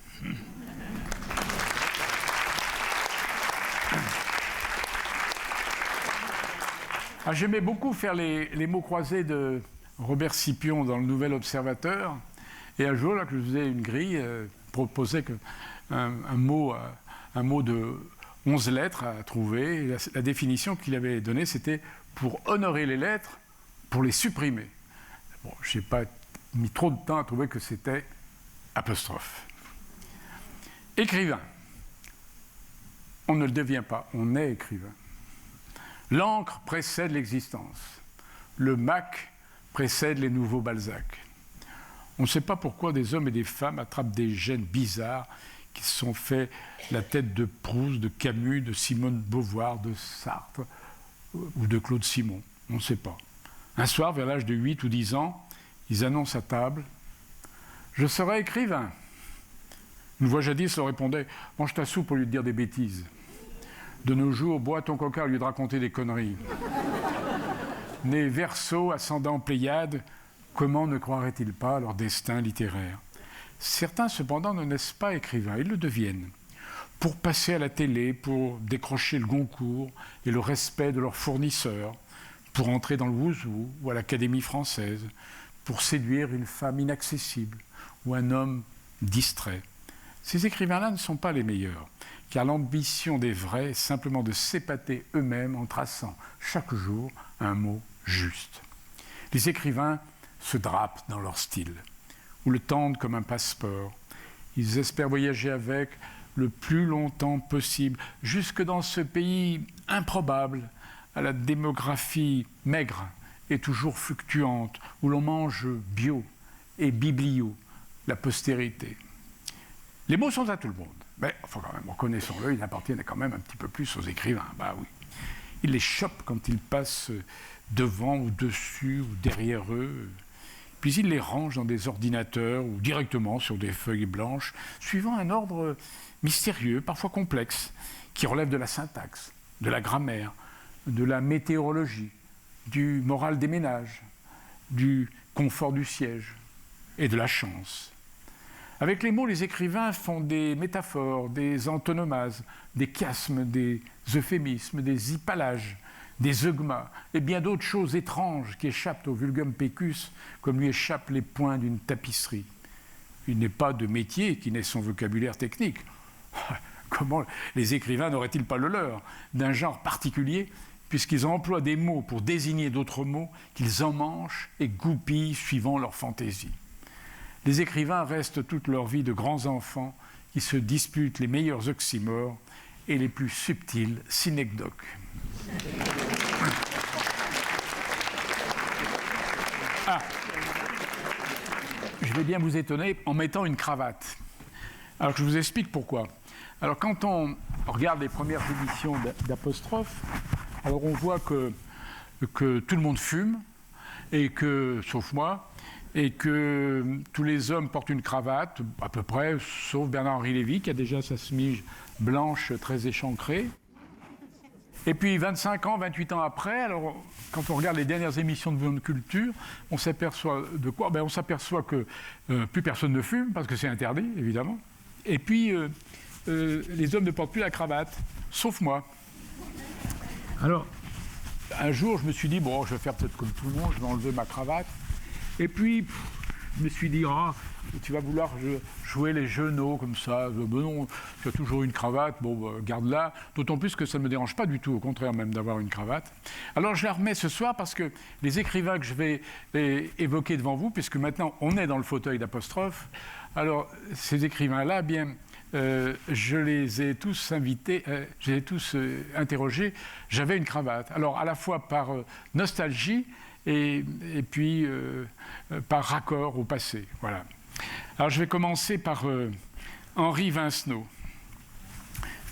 Ah, j'aimais beaucoup faire les mots croisés de Robert Scipion dans le Nouvel Observateur. Et un jour, là, que je faisais une grille, proposait un mot de 11 lettres à trouver. Et la définition qu'il avait donnée, c'était pour honorer les lettres, pour les supprimer. Bon, je n'ai pas mis trop de temps à trouver que c'était apostrophe. Écrivain. On ne le devient pas, on est écrivain. L'encre précède l'existence. Le Mac précède les nouveaux Balzac. On ne sait pas pourquoi des hommes et des femmes attrapent des gènes bizarres qui se sont fait la tête de Proust, de Camus, de Simone de Beauvoir, de Sartre ou de Claude Simon. On ne sait pas. Un soir, vers l'âge de 8 ou 10 ans, ils annoncent à table « Je serai écrivain ». Une voix jadis leur répondait « Mange ta soupe au lieu de dire des bêtises ». De nos jours, bois ton coca au lieu de raconter des conneries. Nés Verseau, ascendant Pléiade, comment ne croiraient-ils pas à leur destin littéraire? Certains, cependant, ne naissent pas écrivains, ils le deviennent. Pour passer à la télé, pour décrocher le Goncourt et le respect de leurs fournisseurs, pour entrer dans le Wouzou ou à l'Académie française, pour séduire une femme inaccessible ou un homme distrait. Ces écrivains-là ne sont pas les meilleurs, car l'ambition des vrais est simplement de s'épater eux-mêmes en traçant chaque jour un mot juste. Les écrivains se drapent dans leur style, ou le tendent comme un passeport. Ils espèrent voyager avec le plus longtemps possible, jusque dans ce pays improbable, à la démographie maigre et toujours fluctuante, où l'on mange bio et biblio, la postérité. Les mots sont à tout le monde, mais enfin quand même, reconnaissons-le, ils appartiennent quand même un petit peu plus aux écrivains. Bah oui. Ils les chopent quand ils passent devant ou dessus ou derrière eux. Puis ils les rangent dans des ordinateurs ou directement sur des feuilles blanches, suivant un ordre mystérieux, parfois complexe, qui relève de la syntaxe, de la grammaire, de la météorologie, du moral des ménages, du confort du siège et de la chance. Avec les mots, les écrivains font des métaphores, des antonomases, des chiasmes, des euphémismes, des hypalages, des eugmas et bien d'autres choses étranges qui échappent au vulgum pecus comme lui échappent les points d'une tapisserie. Il n'est pas de métier qui n'ait son vocabulaire technique. Comment les écrivains n'auraient-ils pas le leur d'un genre particulier puisqu'ils emploient des mots pour désigner d'autres mots qu'ils emmanchent et goupillent suivant leur fantaisie. Les écrivains restent toute leur vie de grands enfants qui se disputent les meilleurs oxymores et les plus subtils synecdoques. Ah, je vais bien vous étonner en mettant une cravate. Alors je vous explique pourquoi. Alors quand on regarde les premières éditions d'Apostrophe, alors on voit que tout le monde fume, et que, sauf moi, et que tous les hommes portent une cravate, à peu près, sauf Bernard-Henri Lévy, qui a déjà sa chemise blanche très échancrée. Et puis 25 ans, 28 ans après, alors quand on regarde les dernières émissions de Bonne Culture, on s'aperçoit de quoi? On s'aperçoit que plus personne ne fume, parce que c'est interdit, évidemment. Et puis les hommes ne portent plus la cravate, sauf moi. Alors, un jour, je me suis dit, bon, je vais faire peut-être comme tout le monde, je vais enlever ma cravate. Et puis, je me suis dit, tu vas vouloir jouer les genoux comme ça. Ben non, tu as toujours une cravate, bon, garde-la. D'autant plus que ça ne me dérange pas du tout, au contraire même d'avoir une cravate. Alors je la remets ce soir parce que les écrivains que je vais évoquer devant vous, puisque maintenant on est dans le fauteuil d'apostrophe, alors ces écrivains-là, bien, je les ai tous invités, je les ai tous interrogés. J'avais une cravate. Alors à la fois par nostalgie et puis par raccord au passé. Voilà. Alors je vais commencer par Henri Vincenot.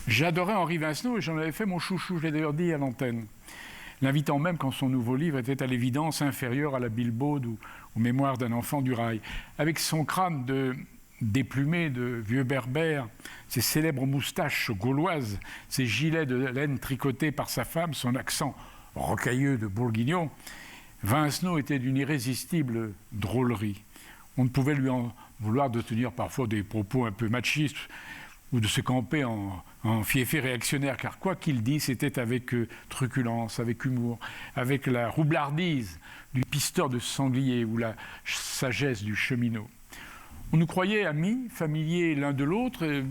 J'adorais Henri Vincenot et j'en avais fait mon chouchou, je l'ai d'ailleurs dit à l'antenne, l'invitant même quand son nouveau livre était à l'évidence inférieur à la Bilbaude ou aux Mémoires d'un enfant du rail. Avec son crâne déplumé de vieux berbère, ses célèbres moustaches gauloises, ses gilets de laine tricotés par sa femme, son accent rocailleux de bourguignon, Vincenot était d'une irrésistible drôlerie. On ne pouvait lui en vouloir de tenir parfois des propos un peu machistes ou de se camper en fiefé réactionnaire, car quoi qu'il dise, c'était avec truculence, avec humour, avec la roublardise du pisteur de sanglier ou la sagesse du cheminot. On nous croyait amis, familiers l'un de l'autre, et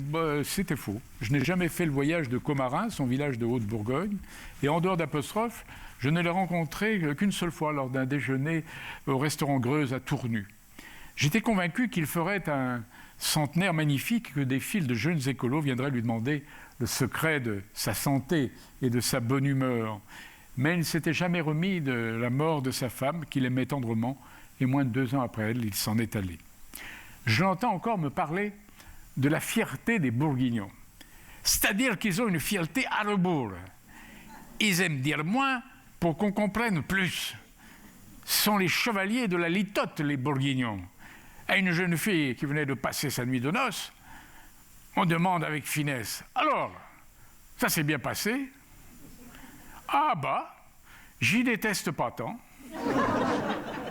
c'était faux. Je n'ai jamais fait le voyage de Commarin, son village de Haute-Bourgogne, et en dehors d'apostrophe, je ne l'ai rencontré qu'une seule fois lors d'un déjeuner au restaurant Greuze à Tournu. J'étais convaincu qu'il ferait un centenaire magnifique, que des files de jeunes écolos viendraient lui demander le secret de sa santé et de sa bonne humeur. Mais il ne s'était jamais remis de la mort de sa femme, qu'il aimait tendrement, et moins de 2 ans après elle, il s'en est allé. Je l'entends encore me parler de la fierté des Bourguignons. C'est-à-dire qu'ils ont une fierté à rebours. Ils aiment dire moins pour qu'on comprenne plus. Ce sont les chevaliers de la litote, les Bourguignons. À une jeune fille qui venait de passer sa nuit de noces, on demande avec finesse « Alors, ça s'est bien passé ?»« Ah bah, j'y déteste pas tant. »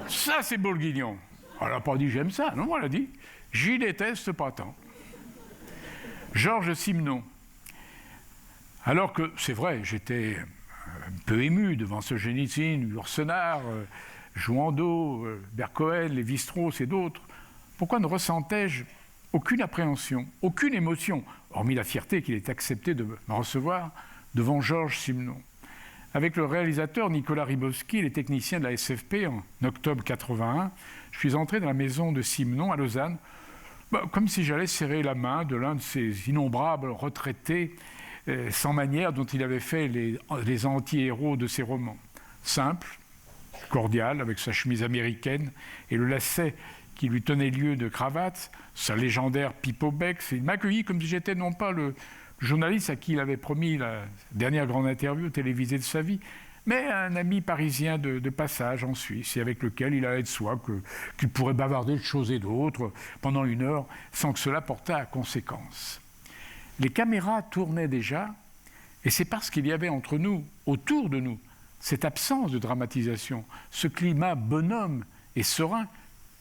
Ça, c'est Bourguignon. Elle n'a pas dit « J'aime ça », non, elle a dit « J'y déteste pas tant. » Georges Simenon. Alors que, c'est vrai, j'étais un peu ému devant ce Génitsine, Yourcenar, Jouandeau, Bercoël, Lévi-Strauss et d'autres. Pourquoi ne ressentais-je aucune appréhension, aucune émotion, hormis la fierté qu'il ait accepté de me recevoir, devant Georges Simenon? Avec le réalisateur Nicolas Ribowski, les techniciens de la SFP, en octobre 81, je suis entré dans la maison de Simenon à Lausanne, comme si j'allais serrer la main de l'un de ces innombrables retraités sans manière dont il avait fait les anti-héros de ses romans. Simple, cordial, avec sa chemise américaine et le lacet qui lui tenait lieu de cravate, sa légendaire pipe au bec. Il m'a accueilli comme si j'étais non pas le journaliste à qui il avait promis la dernière grande interview télévisée de sa vie, mais un ami parisien de passage en Suisse, et avec lequel il allait de soi qu'il pourrait bavarder de choses et d'autres pendant 1 heure sans que cela portât à conséquence. Les caméras tournaient déjà, et c'est parce qu'il y avait entre nous, autour de nous, cette absence de dramatisation, ce climat bonhomme et serein,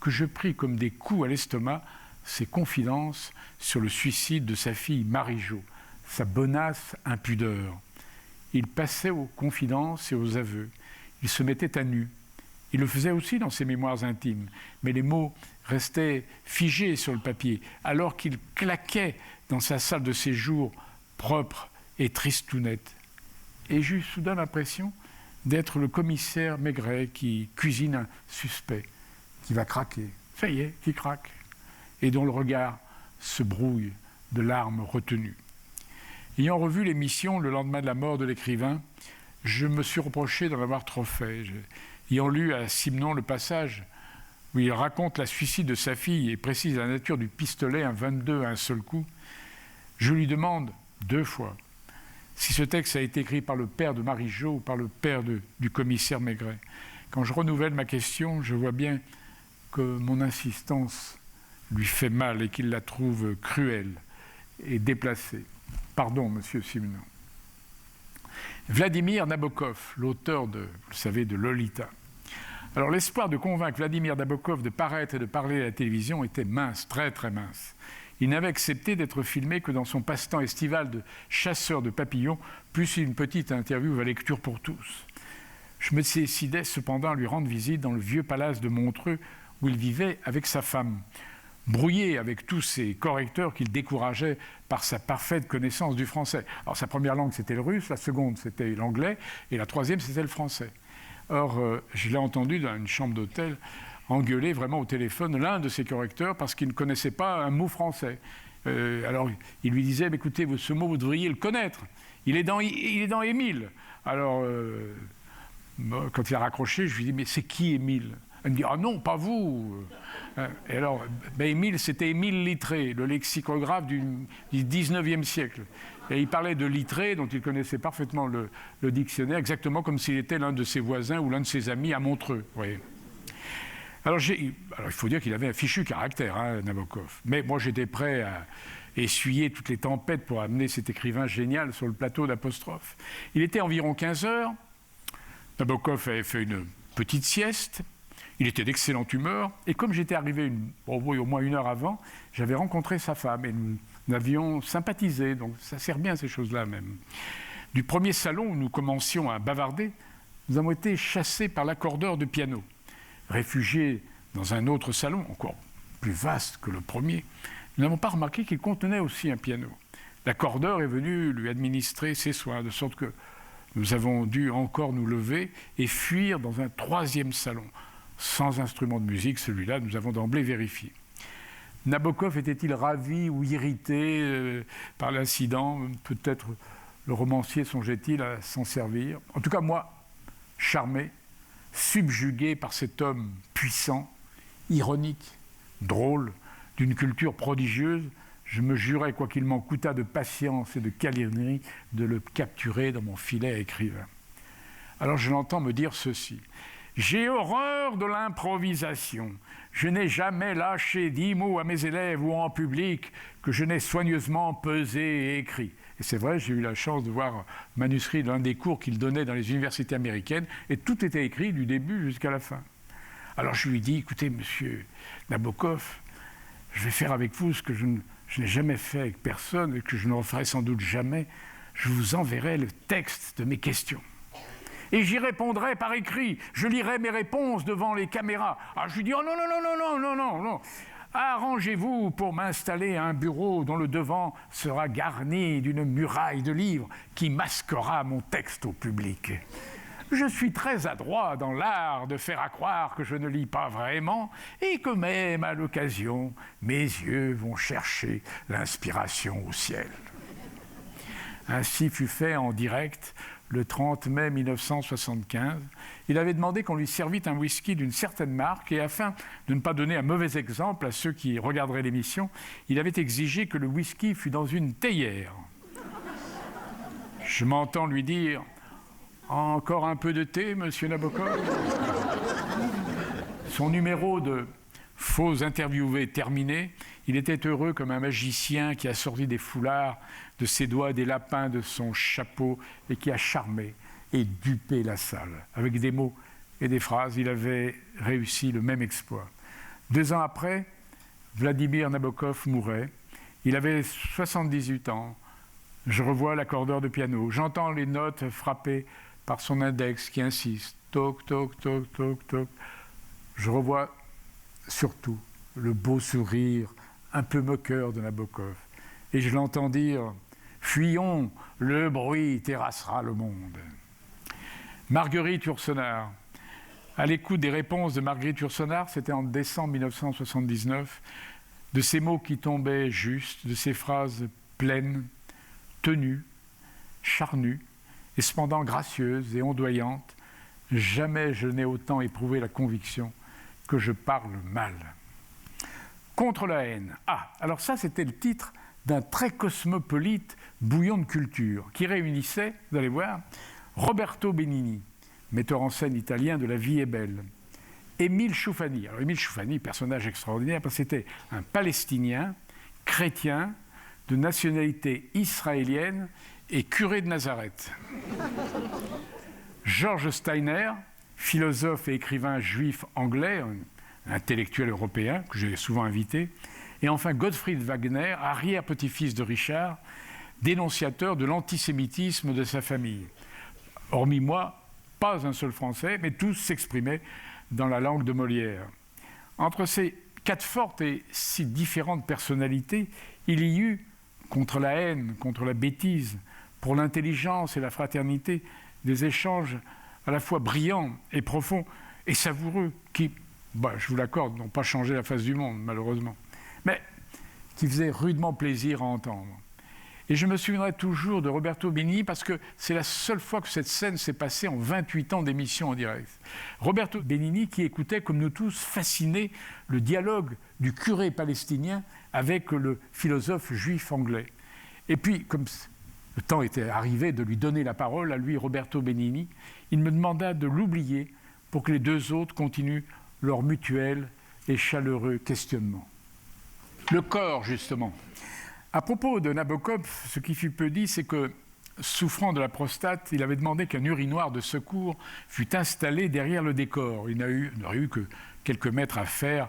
que je pris comme des coups à l'estomac ses confidences sur le suicide de sa fille Marie-Jo, sa bonasse impudeur. Il passait aux confidences et aux aveux. Il se mettait à nu. Il le faisait aussi dans ses mémoires intimes, mais les mots restaient figés sur le papier, alors qu'il claquait dans sa salle de séjour propre et tristounette. Et j'eus soudain l'impression d'être le commissaire Maigret qui cuisine un suspect, qui va craquer, ça y est, qui craque, et dont le regard se brouille de larmes retenues. Ayant revu l'émission le lendemain de la mort de l'écrivain, je me suis reproché d'en avoir trop fait. Ayant lu à Simenon le passage où il raconte la suicide de sa fille et précise la nature du pistolet, un 22 à un seul coup, je lui demande 2 fois si ce texte a été écrit par le père de Marie-Jo ou par le père du commissaire Maigret. Quand je renouvelle ma question, je vois bien que mon insistance lui fait mal et qu'il la trouve cruelle et déplacée. Pardon, monsieur Simenon. Vladimir Nabokov, l'auteur de, vous le savez, de Lolita. Alors l'espoir de convaincre Vladimir Nabokov de paraître et de parler à la télévision était mince, très très mince. Il n'avait accepté d'être filmé que dans son passe-temps estival de chasseur de papillons, plus une petite interview à lecture pour tous. Je me décidais cependant à lui rendre visite dans le vieux palace de Montreux où il vivait avec sa femme, brouillé avec tous ces correcteurs qu'il décourageait par sa parfaite connaissance du français. Alors sa première langue c'était le russe, la seconde c'était l'anglais et la troisième c'était le français. Or, je l'ai entendu dans une chambre d'hôtel engueuler vraiment au téléphone l'un de ses correcteurs parce qu'il ne connaissait pas un mot français. Alors il lui disait, écoutez, ce mot vous devriez le connaître, il est dans Émile. Alors quand il a raccroché, je lui ai dit, mais c'est qui Émile? Elle me dit, ah non, pas vous. Et alors, Émile, c'était Émile Littré, le lexicographe du 19e siècle. Et il parlait de Littré, dont il connaissait parfaitement le dictionnaire, exactement comme s'il était l'un de ses voisins ou l'un de ses amis à Montreux. Vous voyez. Alors, il faut dire qu'il avait un fichu caractère, hein, Nabokov. Mais moi, j'étais prêt à essuyer toutes les tempêtes pour amener cet écrivain génial sur le plateau d'Apostrophe. Il était environ 15 heures. Nabokov avait fait une petite sieste. Il était d'excellente humeur. Et comme j'étais arrivé au moins 1 heure avant, j'avais rencontré sa femme et nous avions sympathisé. Donc ça sert bien, ces choses-là même. Du premier salon où nous commencions à bavarder, nous avons été chassés par l'accordeur de piano. Réfugiés dans un autre salon, encore plus vaste que le premier, nous n'avons pas remarqué qu'il contenait aussi un piano. L'accordeur est venu lui administrer ses soins, de sorte que nous avons dû encore nous lever et fuir dans un 3e salon. Sans instrument de musique, celui-là, nous avons d'emblée vérifié. Nabokov était-il ravi ou irrité par l'incident? Peut-être le romancier songeait-il à s'en servir. En tout cas, moi, charmé, subjugué par cet homme puissant, ironique, drôle, d'une culture prodigieuse, je me jurais, quoi qu'il m'en coûtât de patience et de câlinerie, de le capturer dans mon filet à écrivain. Alors je l'entends me dire ceci. J'ai horreur de l'improvisation. Je n'ai jamais lâché 10 mots à mes élèves ou en public que je n'ai soigneusement pesé et écrit. Et c'est vrai, j'ai eu la chance de voir un manuscrit de l'un des cours qu'il donnait dans les universités américaines, et tout était écrit du début jusqu'à la fin. Alors je lui dis, écoutez, monsieur Nabokov, je vais faire avec vous ce que je n'ai jamais fait avec personne et que je ne referai sans doute jamais. Je vous enverrai le texte de mes questions. Et j'y répondrai par écrit. Je lirai mes réponses devant les caméras. Ah, je lui dis, oh non, non, non, non, non, non, non, non. Arrangez-vous pour m'installer à un bureau dont le devant sera garni d'une muraille de livres qui masquera mon texte au public. Je suis très adroit dans l'art de faire à croire que je ne lis pas vraiment et que même à l'occasion, mes yeux vont chercher l'inspiration au ciel. Ainsi fut fait en direct le 30 mai 1975. Il avait demandé qu'on lui servît un whisky d'une certaine marque et afin de ne pas donner un mauvais exemple à ceux qui regarderaient l'émission, il avait exigé que le whisky fût dans une théière. Je m'entends lui dire « Encore un peu de thé, monsieur Nabokov ?» Son numéro de faux interviewé terminé, il était heureux comme un magicien qui a sorti des foulards de ses doigts des lapins de son chapeau et qui a charmé et dupé la salle. Avec des mots et des phrases, il avait réussi le même exploit. 2 ans après, Vladimir Nabokov mourait. Il avait 78 ans. Je revois l'accordeur de piano. J'entends les notes frappées par son index qui insiste. Toc, toc, toc, toc, toc. Je revois surtout le beau sourire un peu moqueur de Nabokov. Et je l'entends dire « Fuyons, le bruit terrassera le monde ». Marguerite Yourcenar. À l'écoute des réponses de Marguerite Yourcenar, c'était en décembre 1979, de ces mots qui tombaient justes, de ces phrases pleines, tenues, charnues, et cependant gracieuses et ondoyantes, jamais je n'ai autant éprouvé la conviction que je parle mal. Contre la haine. Ah, alors ça c'était le titre d'un très cosmopolite bouillon de culture qui réunissait, vous allez voir, Roberto Benigni, metteur en scène italien de La vie est belle, Émile Choufani. Alors Émile Choufani, personnage extraordinaire, parce que c'était un Palestinien, chrétien, de nationalité israélienne et curé de Nazareth. George Steiner, philosophe et écrivain juif anglais, un intellectuel européen que j'ai souvent invité. Et enfin Gottfried Wagner, arrière-petit-fils de Richard, dénonciateur de l'antisémitisme de sa famille. Hormis moi, pas un seul Français, mais tous s'exprimaient dans la langue de Molière. Entre ces quatre fortes et si différentes personnalités, il y eut, contre la haine, contre la bêtise, pour l'intelligence et la fraternité, des échanges à la fois brillants et profonds et savoureux qui, je vous l'accorde, n'ont pas changé la face du monde, malheureusement, mais qui faisaient rudement plaisir à entendre. Et je me souviendrai toujours de Roberto Benigni parce que c'est la seule fois que cette scène s'est passée en 28 ans d'émission en direct. Roberto Benigni qui écoutait, comme nous tous, fasciné, le dialogue du curé palestinien avec le philosophe juif anglais. Et puis, comme le temps était arrivé de lui donner la parole à lui, Roberto Benigni, il me demanda de l'oublier pour que les deux autres continuent leur mutuel et chaleureux questionnement. Le corps, justement. À propos de Nabokov, ce qui fut peu dit, c'est que, souffrant de la prostate, il avait demandé qu'un urinoir de secours fût installé derrière le décor. Il n'aurait eu que quelques mètres à faire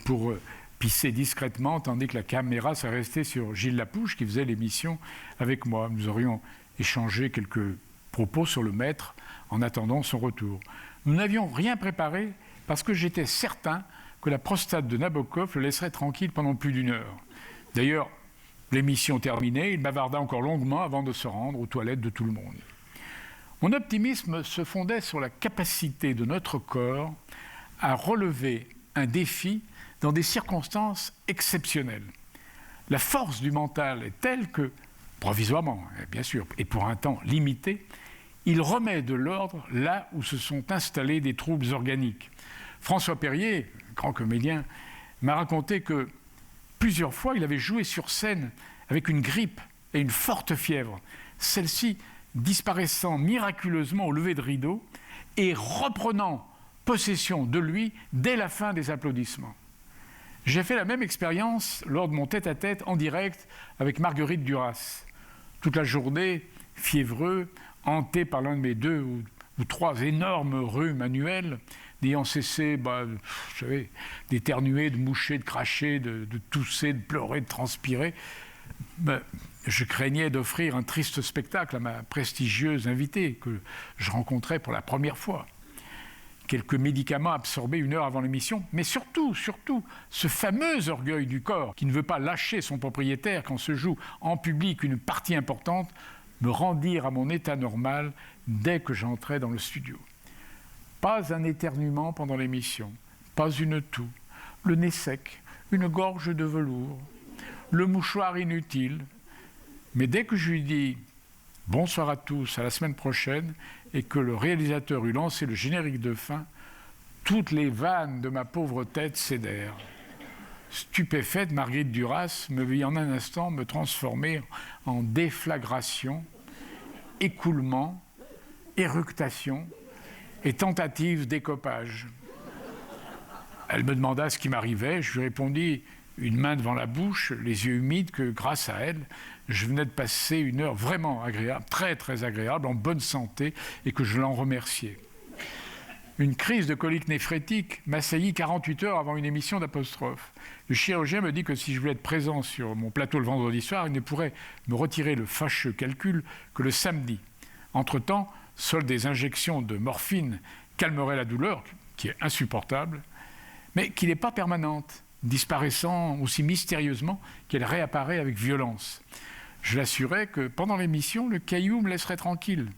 pour pisser discrètement, tandis que la caméra serait restée sur Gilles Lapouche, qui faisait l'émission avec moi. Nous aurions échangé quelques propos sur le maître en attendant son retour. Nous n'avions rien préparé parce que j'étais certain que la prostate de Nabokov le laisserait tranquille pendant plus d'1 heure. D'ailleurs, l'émission terminée, il bavarda encore longuement avant de se rendre aux toilettes de tout le monde. Mon optimisme se fondait sur la capacité de notre corps à relever un défi dans des circonstances exceptionnelles. La force du mental est telle que, provisoirement, bien sûr, et pour un temps limité, il remet de l'ordre là où se sont installés des troubles organiques. François Perrier, grand comédien, m'a raconté que plusieurs fois, il avait joué sur scène avec une grippe et une forte fièvre, celle-ci disparaissant miraculeusement au lever de rideau et reprenant possession de lui dès la fin des applaudissements. J'ai fait la même expérience lors de mon tête-à-tête en direct avec Marguerite Duras. Toute la journée, fiévreux, hanté par l'un de mes 2 ou 3 énormes rhumes annuels, n'ayant cessé, vous savez, d'éternuer, de moucher, de cracher, de tousser, de pleurer, de transpirer, je craignais d'offrir un triste spectacle à ma prestigieuse invitée que je rencontrais pour la première fois. Quelques médicaments absorbés 1 heure avant l'émission, mais surtout, ce fameux orgueil du corps qui ne veut pas lâcher son propriétaire quand se joue en public une partie importante, me rendirent à mon état normal dès que j'entrais dans le studio. Pas un éternuement pendant l'émission, pas une toux, le nez sec, une gorge de velours, le mouchoir inutile. Mais dès que je lui dis « bonsoir à tous, à la semaine prochaine » et que le réalisateur eut lancé le générique de fin, toutes les vannes de ma pauvre tête cédèrent. Stupéfaite, Marguerite Duras me vit en un instant me transformer en déflagration, écoulement, éructation et tentative d'écopage. Elle me demanda ce qui m'arrivait, je lui répondis, une main devant la bouche, les yeux humides, que grâce à elle, je venais de passer 1 heure vraiment agréable, très très agréable, en bonne santé, et que je l'en remerciais. Une crise de colique néphrétique m'assaillit 48 heures avant une émission d'Apostrophe. Le chirurgien me dit que si je voulais être présent sur mon plateau le vendredi soir, il ne pourrait me retirer le fâcheux calcul que le samedi. Entre-temps, seules des injections de morphine calmeraient la douleur, qui est insupportable, mais qui n'est pas permanente, disparaissant aussi mystérieusement qu'elle réapparaît avec violence. Je l'assurais que pendant l'émission, le caillou me laisserait tranquille,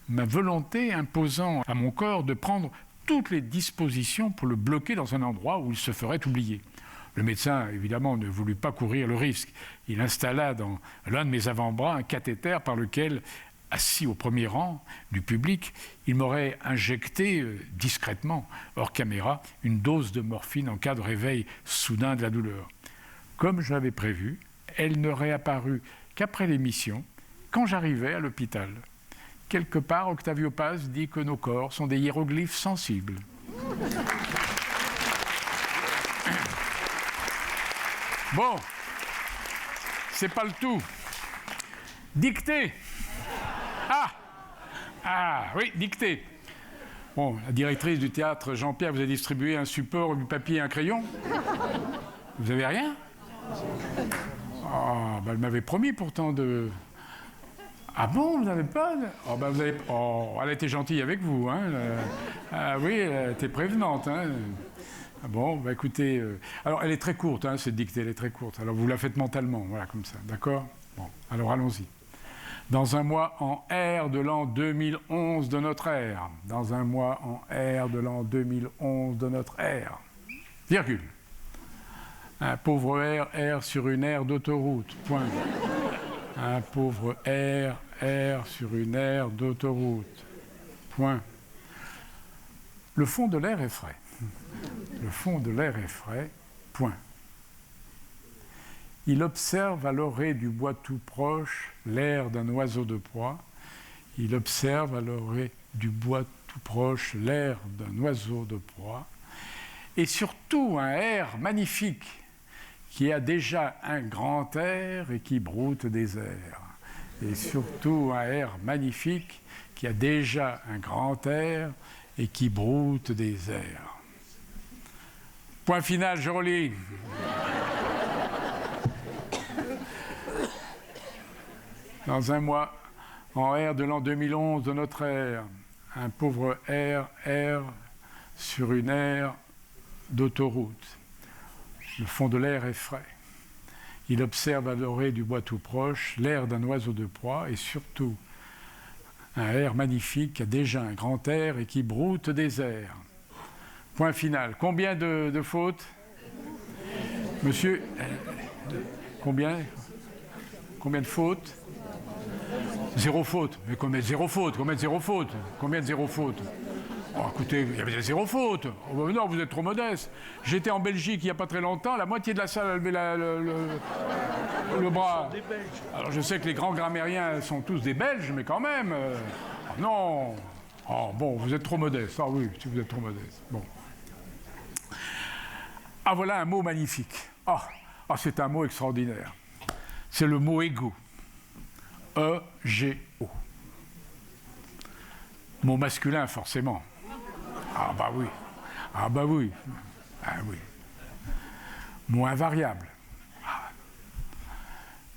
ma volonté imposant à mon corps de prendre toutes les dispositions pour le bloquer dans un endroit où il se ferait oublier. Le médecin, évidemment, ne voulut pas courir le risque. Il installa dans l'un de mes avant-bras un cathéter par lequel, assis au premier rang du public, il m'aurait injecté discrètement, hors caméra, une dose de morphine en cas de réveil soudain de la douleur. Comme je l'avais prévu, elle ne réapparut qu'après l'émission, quand j'arrivais à l'hôpital. Quelque part, Octavio Paz dit que nos corps sont des hiéroglyphes sensibles. Bon, c'est pas le tout. Dictée. Ah, oui, dictée. Bon, la directrice du théâtre, Jean-Pierre, vous a distribué un support, du papier et un crayon? Vous avez rien? Oh, ben elle m'avait promis pourtant de... Ah bon, vous n'avez pas? Oh, ben vous avez... Oh, elle a été gentille avec vous, hein. Ah oui, elle était prévenante, hein. Ah bon, bah écoutez... Alors, elle est très courte, hein, cette dictée, elle est très courte. Alors, vous la faites mentalement, voilà, comme ça, d'accord? Bon, alors allons-y. Dans un mois en R de l'an 2011 de notre ère. Dans un mois en R de l'an 2011 de notre ère. Virgule. Un pauvre R sur une aire d'autoroute. Point. Un pauvre R sur une aire d'autoroute. Point. Le fond de l'air est frais. Le fond de l'air est frais. Point. Il observe à l'orée du bois tout proche l'air d'un oiseau de proie. Il observe à l'orée du bois tout proche l'air d'un oiseau de proie. Et surtout un air magnifique qui a déjà un grand air et qui broute des airs. Et surtout un air magnifique qui a déjà un grand air et qui broute des airs. Point final, je relis. Dans un mois, en R de l'an 2011 de notre ère, un pauvre R sur une aire d'autoroute. Le fond de l'air est frais. Il observe à l'orée du bois tout proche l'air d'un oiseau de proie et surtout un air magnifique qui a déjà un grand air et qui broute des airs. Point final. Combien de fautes? Monsieur, combien de fautes? Zéro faute. Mais combien de zéro faute? Combien de zéro faute? Combien de zéro faute? Oh, écoutez, il y avait zéro faute. Oh, non, vous êtes trop modeste. J'étais en Belgique il n'y a pas très longtemps, la moitié de la salle a levé le bras. Alors je sais que les grands grammairiens sont tous des Belges, mais quand même. Oh, non. Oh, bon, vous êtes trop modeste. Ah oui, si vous êtes trop modeste. Bon. Ah, voilà un mot magnifique. Ah, c'est un mot extraordinaire. C'est le mot égo. E-G-O. Mot masculin, forcément. Ah bah oui. Ah bah oui. Ah oui. Mot invariable. Ah.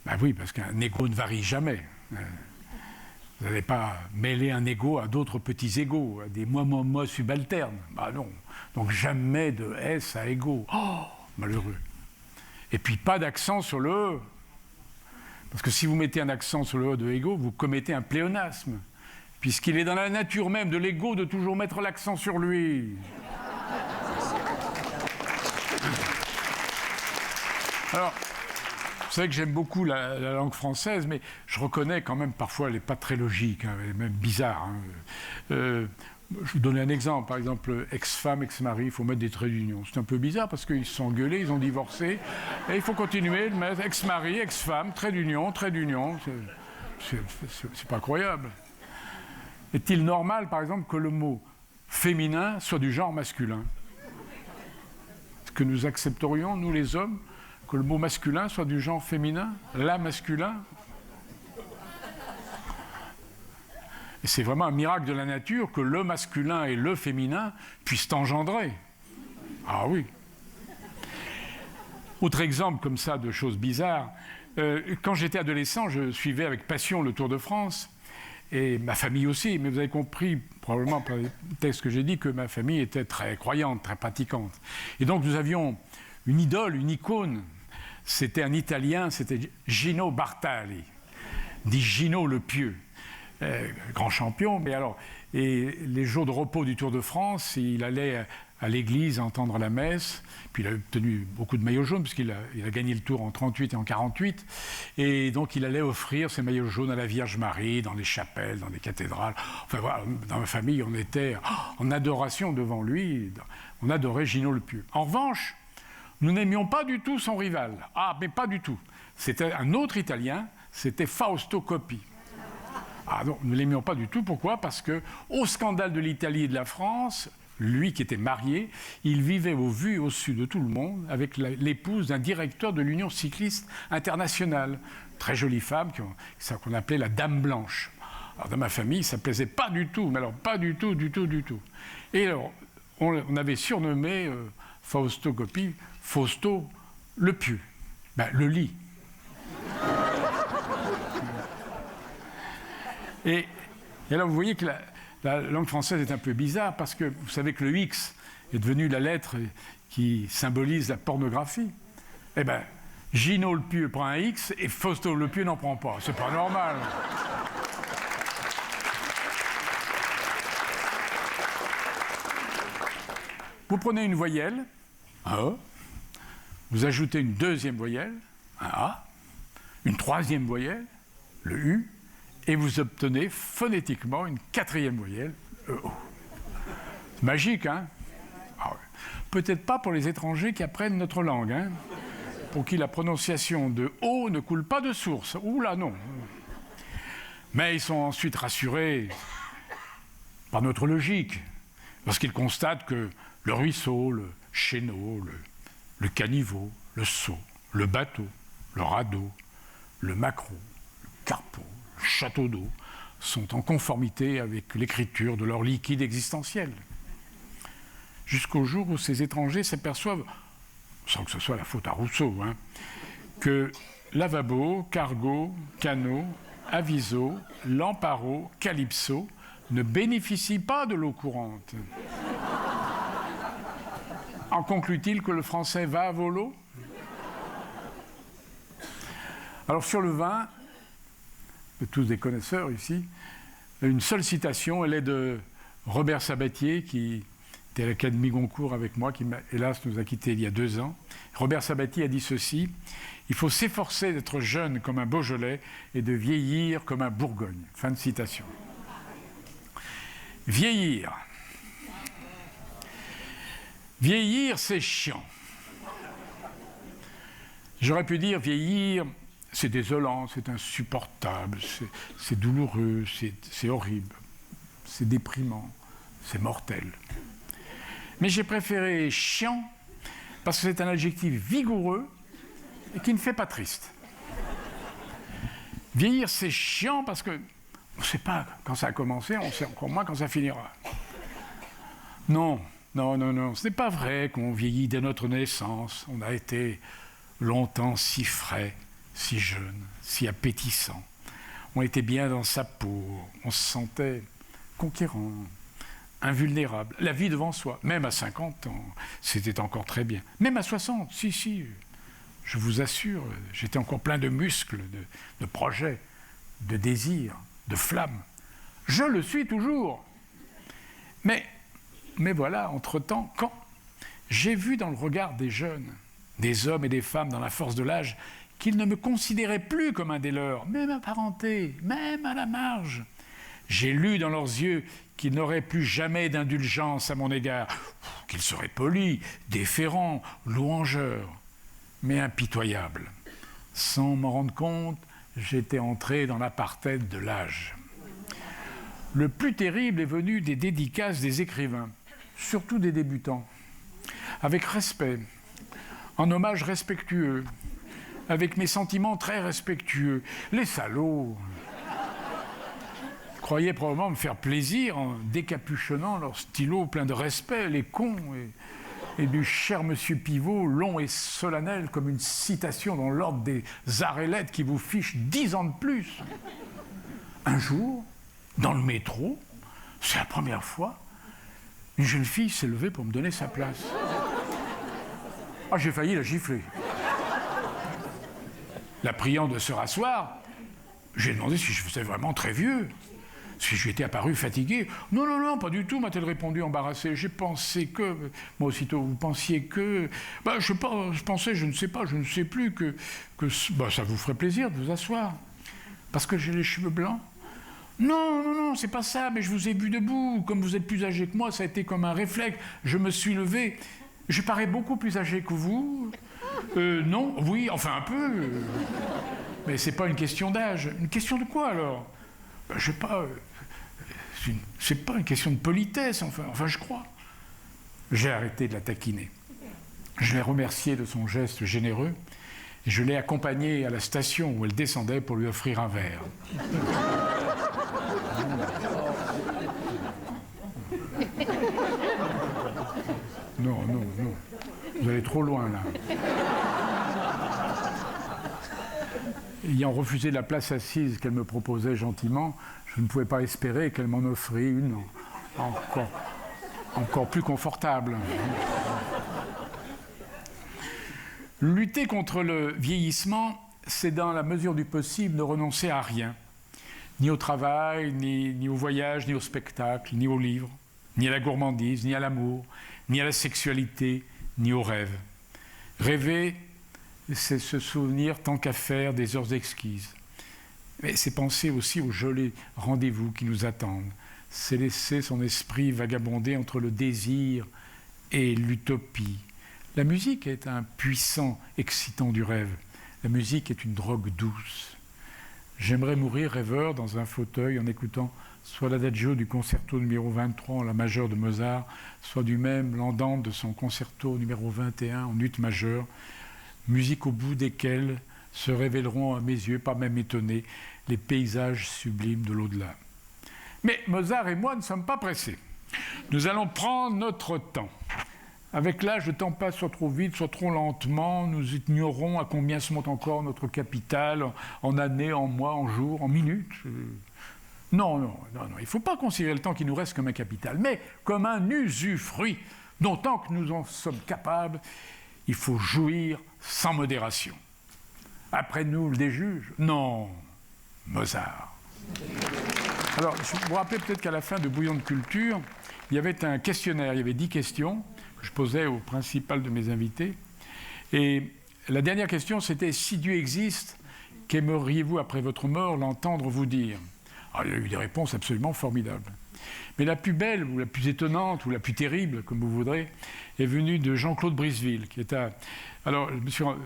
Bah oui, parce qu'un égo ne varie jamais. Vous n'allez pas mêler un égo à d'autres petits égos, à des moi subalternes. Bah non. Donc jamais de S à égo. Oh, malheureux. Et puis pas d'accent sur le E. Parce que si vous mettez un accent sur le E de égo, vous commettez un pléonasme. Puisqu'il est dans la nature même de l'égo de toujours mettre l'accent sur lui. Alors, vous savez que j'aime beaucoup la langue française, mais je reconnais quand même parfois elle n'est pas très logique, hein, elle est même bizarre. Hein. Je vous donne un exemple, par exemple, ex-femme, ex-mari, il faut mettre des traits d'union. C'est un peu bizarre parce qu'ils se sont engueulés, ils ont divorcé, et il faut continuer de mettre ex-mari, ex-femme, trait d'union, c'est pas croyable. Est-il normal, par exemple, que le mot féminin soit du genre masculin? Est-ce que nous accepterions, nous les hommes, que le mot masculin soit du genre féminin? La masculin? Et c'est vraiment un miracle de la nature que le masculin et le féminin puissent engendrer. Ah oui. Autre exemple comme ça de choses bizarres. Quand j'étais adolescent, je suivais avec passion le Tour de France. Et ma famille aussi, mais vous avez compris, probablement par les textes que j'ai dit, que ma famille était très croyante, très pratiquante. Et donc nous avions une idole, une icône. C'était un Italien, c'était Gino Bartali, dit Gino le Pieux. Grand champion, mais alors, et les jours de repos du Tour de France, il allait à l'église entendre la messe, puis il a obtenu beaucoup de maillots jaunes, puisqu'il a gagné le Tour en 38 et en 48, et donc il allait offrir ses maillots jaunes à la Vierge Marie, dans les chapelles, dans les cathédrales. Enfin voilà, dans ma famille, on était en adoration devant lui, on adorait Gino le Pieux. En revanche, nous n'aimions pas du tout son rival. Ah, mais pas du tout. C'était un autre Italien, c'était Fausto Coppi. Ah non, nous ne l'aimions pas du tout. Pourquoi? Parce que, au scandale de l'Italie et de la France, lui qui était marié, il vivait au vu et au su de tout le monde avec l'épouse d'un directeur de l'Union cycliste internationale. Très jolie femme qu'on appelait la Dame Blanche. Alors dans ma famille, ça ne plaisait pas du tout, mais alors pas du tout, du tout, du tout. Et alors, on avait surnommé Fausto Coppi, Fausto le pieu, le lit. Et alors vous voyez que la langue française est un peu bizarre parce que vous savez que le X est devenu la lettre qui symbolise la pornographie. Eh bien, Gino le pieu prend un X et Fausto le pieu n'en prend pas. C'est pas normal. Vous prenez une voyelle, un E, vous ajoutez une deuxième voyelle, un A, une troisième voyelle, le U, et vous obtenez phonétiquement une quatrième voyelle, E-O. Magique, hein? Ah ouais. Peut-être pas pour les étrangers qui apprennent notre langue, hein? Pour qui la prononciation de O ne coule pas de source. Ouh là, non. Mais ils sont ensuite rassurés par notre logique, parce qu'ils constatent que le ruisseau, le chéneau, le caniveau, le seau, le bateau, le radeau, le maquereau, le carpeau, le château d'eau sont en conformité avec l'écriture de leur liquide existentiel. Jusqu'au jour où ces étrangers s'aperçoivent, sans que ce soit la faute à Rousseau, hein, que lavabo, cargo, canot, aviso, lamparo, calypso ne bénéficient pas de l'eau courante. En conclut-il que le français va à volo? Alors sur le vin, tous des connaisseurs ici, une seule citation, elle est de Robert Sabatier, qui était à l'Académie Goncourt avec moi, qui hélas nous a quittés il y a 2 ans. Robert Sabatier a dit ceci: « Il faut s'efforcer d'être jeune comme un Beaujolais et de vieillir comme un Bourgogne. » Fin de citation. Vieillir. Vieillir, c'est chiant. J'aurais pu dire vieillir, c'est désolant, c'est insupportable, c'est douloureux, c'est horrible, c'est déprimant, c'est mortel. Mais j'ai préféré chiant parce que c'est un adjectif vigoureux et qui ne fait pas triste. Vieillir, c'est chiant parce que on ne sait pas quand ça a commencé, on sait encore moins quand ça finira. Non, ce n'est pas vrai qu'on vieillit dès notre naissance. On a été longtemps si frais, si jeune, si appétissant. On était bien dans sa peau, on se sentait conquérant, invulnérable. La vie devant soi, même à 50 ans, c'était encore très bien. Même à 60, si, je vous assure, j'étais encore plein de muscles, de projets, de désirs, de flammes. Je le suis toujours. Mais voilà, entre-temps, quand j'ai vu dans le regard des jeunes, des hommes et des femmes dans la force de l'âge, qu'ils ne me considéraient plus comme un des leurs, même apparenté, même à la marge. J'ai lu dans leurs yeux qu'ils n'auraient plus jamais d'indulgence à mon égard, qu'ils seraient polis, déférents, louangeurs, mais impitoyables. Sans m'en rendre compte, j'étais entré dans l'apartheid de l'âge. Le plus terrible est venu des dédicaces des écrivains, surtout des débutants, avec respect, en hommage respectueux, avec mes sentiments très respectueux. Les salauds croyaient probablement me faire plaisir en décapuchonnant leur stylo plein de respect, les cons, et du cher monsieur Pivot, long et solennel comme une citation dans l'ordre des arts et lettres qui vous fiche 10 ans de plus. Un jour, dans le métro, c'est la première fois, une jeune fille s'est levée pour me donner sa place. Ah, j'ai failli la gifler. La priant de se rasseoir, j'ai demandé si je faisais vraiment très vieux, si je lui étais apparu fatigué. Non, pas du tout, m'a-t-elle répondu embarrassée. J'ai pensé que... Moi aussitôt, vous pensiez que... je pensais, je ne sais pas, je ne sais plus, que ça vous ferait plaisir de vous asseoir. Parce que j'ai les cheveux blancs. Non, c'est pas ça, mais je vous ai vu debout. Comme vous êtes plus âgé que moi, ça a été comme un réflexe. Je me suis levé. Je parais beaucoup plus âgé que vous. Non, oui, enfin un peu. Mais c'est pas une question d'âge. Une question de quoi alors? Je sais pas. C'est pas une question de politesse, enfin je crois. J'ai arrêté de la taquiner. Je l'ai remerciée de son geste généreux et je l'ai accompagnée à la station où elle descendait pour lui offrir un verre. Non. Vous allez trop loin, là. Ayant refusé la place assise qu'elle me proposait gentiment, je ne pouvais pas espérer qu'elle m'en offrit une encore plus confortable. Lutter contre le vieillissement, c'est dans la mesure du possible ne renoncer à rien. Ni au travail, ni au voyage, ni au spectacle, ni aux livres, ni à la gourmandise, ni à l'amour, ni à la sexualité, ni aux rêves. Rêver, c'est se souvenir tant qu'à faire des heures exquises. Mais c'est penser aussi aux jolis rendez-vous qui nous attendent. C'est laisser son esprit vagabonder entre le désir et l'utopie. La musique est un puissant excitant du rêve. La musique est une drogue douce. J'aimerais mourir rêveur dans un fauteuil en écoutant soit l'adagio du concerto numéro 23 en la majeure de Mozart, soit du même l'andante de son concerto numéro 21 en ut majeur, musique au bout desquelles se révéleront à mes yeux, pas même étonnés, les paysages sublimes de l'au-delà. Mais Mozart et moi ne sommes pas pressés. Nous allons prendre notre temps. Avec l'âge, le temps passe soit trop vite, soit trop lentement. Nous ignorons à combien se monte encore notre capital en années, en mois, en jours, en minutes. Non. Il ne faut pas considérer le temps qui nous reste comme un capital, mais comme un usufruit dont tant que nous en sommes capables, il faut jouir sans modération. Après nous, des juges? Non, Mozart. Alors, vous vous rappelez peut-être qu'à la fin de Bouillon de culture, il y avait un questionnaire, il y avait 10 questions que je posais au principal de mes invités. Et la dernière question, c'était « Si Dieu existe, qu'aimeriez-vous après votre mort l'entendre vous dire ?» Alors, il y a eu des réponses absolument formidables. Mais la plus belle, ou la plus étonnante, ou la plus terrible, comme vous voudrez, est venue de Jean-Claude Briseville, qui est alors,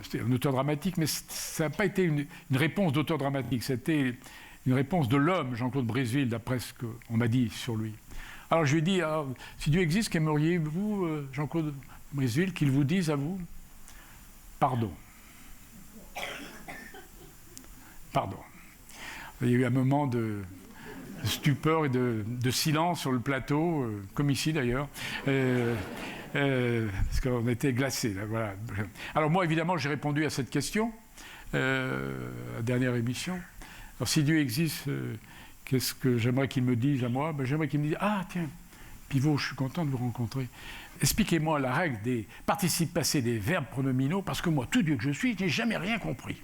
c'était un auteur dramatique, mais ça n'a pas été une réponse d'auteur dramatique, c'était une réponse de l'homme, Jean-Claude Briseville, d'après ce qu'on m'a dit sur lui. Alors je lui ai dit, si Dieu existe, qu'aimeriez-vous, Jean-Claude Briseville, qu'il vous dise à vous? Pardon. Pardon. Il y a eu un moment de stupeur et de silence sur le plateau, comme ici d'ailleurs, parce qu'on était glacés. Là, voilà. Alors moi, évidemment, j'ai répondu à cette question, à la dernière émission. Alors si Dieu existe, qu'est-ce que j'aimerais qu'il me dise à moi? J'aimerais qu'il me dise, ah tiens, Pivot, je suis content de vous rencontrer. Expliquez-moi la règle des participes passés des verbes pronominaux, parce que moi, tout Dieu que je suis, je n'ai jamais rien compris.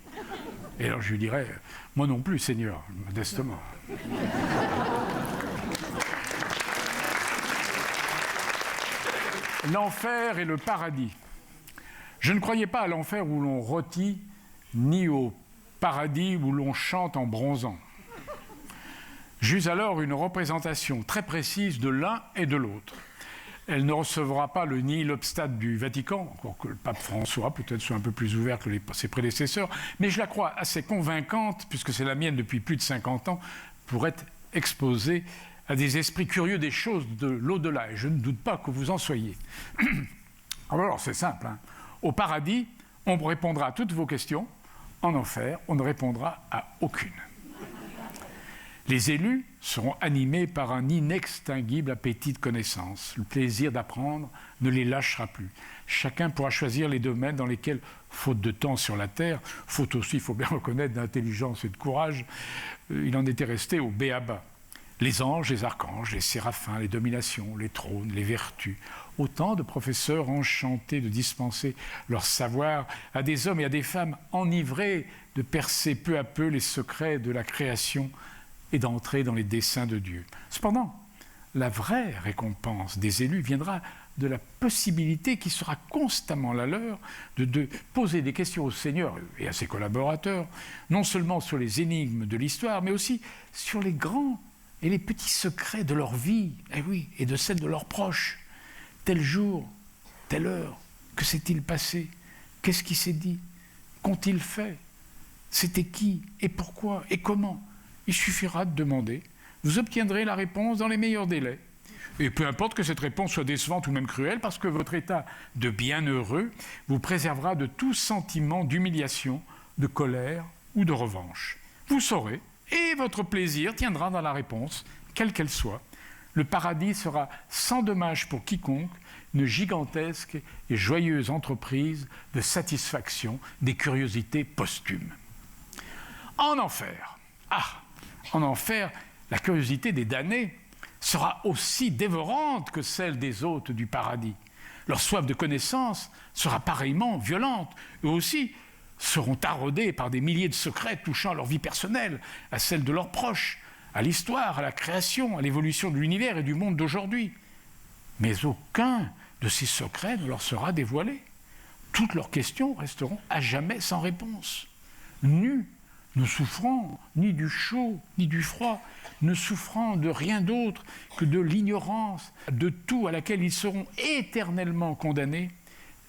Et alors je lui dirais, moi non plus, Seigneur, modestement. L'enfer et le paradis. Je ne croyais pas à l'enfer où l'on rôtit, ni au paradis où l'on chante en bronzant. J'eus alors une représentation très précise de l'un et de l'autre. Elle ne recevra pas le nihil obstate du Vatican, encore que le pape François peut-être soit un peu plus ouvert que ses prédécesseurs, mais je la crois assez convaincante, puisque c'est la mienne depuis plus de 50 ans, pour être exposée à des esprits curieux des choses de l'au-delà, et je ne doute pas que vous en soyez. Alors c'est simple, hein. Au paradis, on répondra à toutes vos questions, en enfer, on ne répondra à aucune. Les élus seront animés par un inextinguible appétit de connaissance. Le plaisir d'apprendre ne les lâchera plus. Chacun pourra choisir les domaines dans lesquels, faute de temps sur la terre, faute aussi, il faut bien reconnaître, d'intelligence et de courage, il en était resté au b.a.-ba. Les anges, les archanges, les séraphins, les dominations, les trônes, les vertus. Autant de professeurs enchantés de dispenser leur savoir à des hommes et à des femmes enivrés de percer peu à peu les secrets de la création et d'entrer dans les desseins de Dieu. Cependant, la vraie récompense des élus viendra de la possibilité qui sera constamment la leur de poser des questions au Seigneur et à ses collaborateurs, non seulement sur les énigmes de l'histoire, mais aussi sur les grands et les petits secrets de leur vie, et de celle de leurs proches. Tel jour, telle heure, que s'est-il passé? Qu'est-ce qui s'est dit? Qu'ont-ils fait? C'était qui? Et pourquoi? Et comment? Il suffira de demander. Vous obtiendrez la réponse dans les meilleurs délais. Et peu importe que cette réponse soit décevante ou même cruelle, parce que votre état de bienheureux vous préservera de tout sentiment d'humiliation, de colère ou de revanche. Vous saurez, et votre plaisir tiendra dans la réponse, quelle qu'elle soit. Le paradis sera sans dommage pour quiconque une gigantesque et joyeuse entreprise de satisfaction des curiosités posthumes. En enfer, en enfer, la curiosité des damnés sera aussi dévorante que celle des hôtes du paradis. Leur soif de connaissance sera pareillement violente. Eux aussi seront taraudés par des milliers de secrets touchant leur vie personnelle, à celle de leurs proches, à l'histoire, à la création, à l'évolution de l'univers et du monde d'aujourd'hui. Mais aucun de ces secrets ne leur sera dévoilé. Toutes leurs questions resteront à jamais sans réponse. Nus, ne souffrant ni du chaud ni du froid, ne souffrant de rien d'autre que de l'ignorance, de tout à laquelle ils seront éternellement condamnés,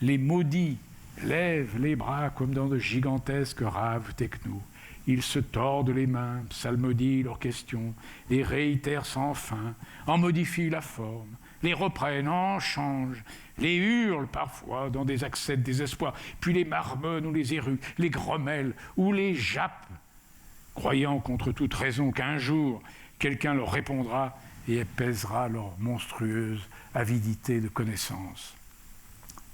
les maudits lèvent les bras comme dans de gigantesques raves techno. Ils se tordent les mains, psalmodient leurs questions, et réitèrent sans fin, en modifient la forme, les reprennent, en changent, les hurlent parfois dans des accès de désespoir, puis les marmonnent ou les éruent, les grommellent ou les jappent, croyant contre toute raison qu'un jour, quelqu'un leur répondra et apaisera leur monstrueuse avidité de connaissance.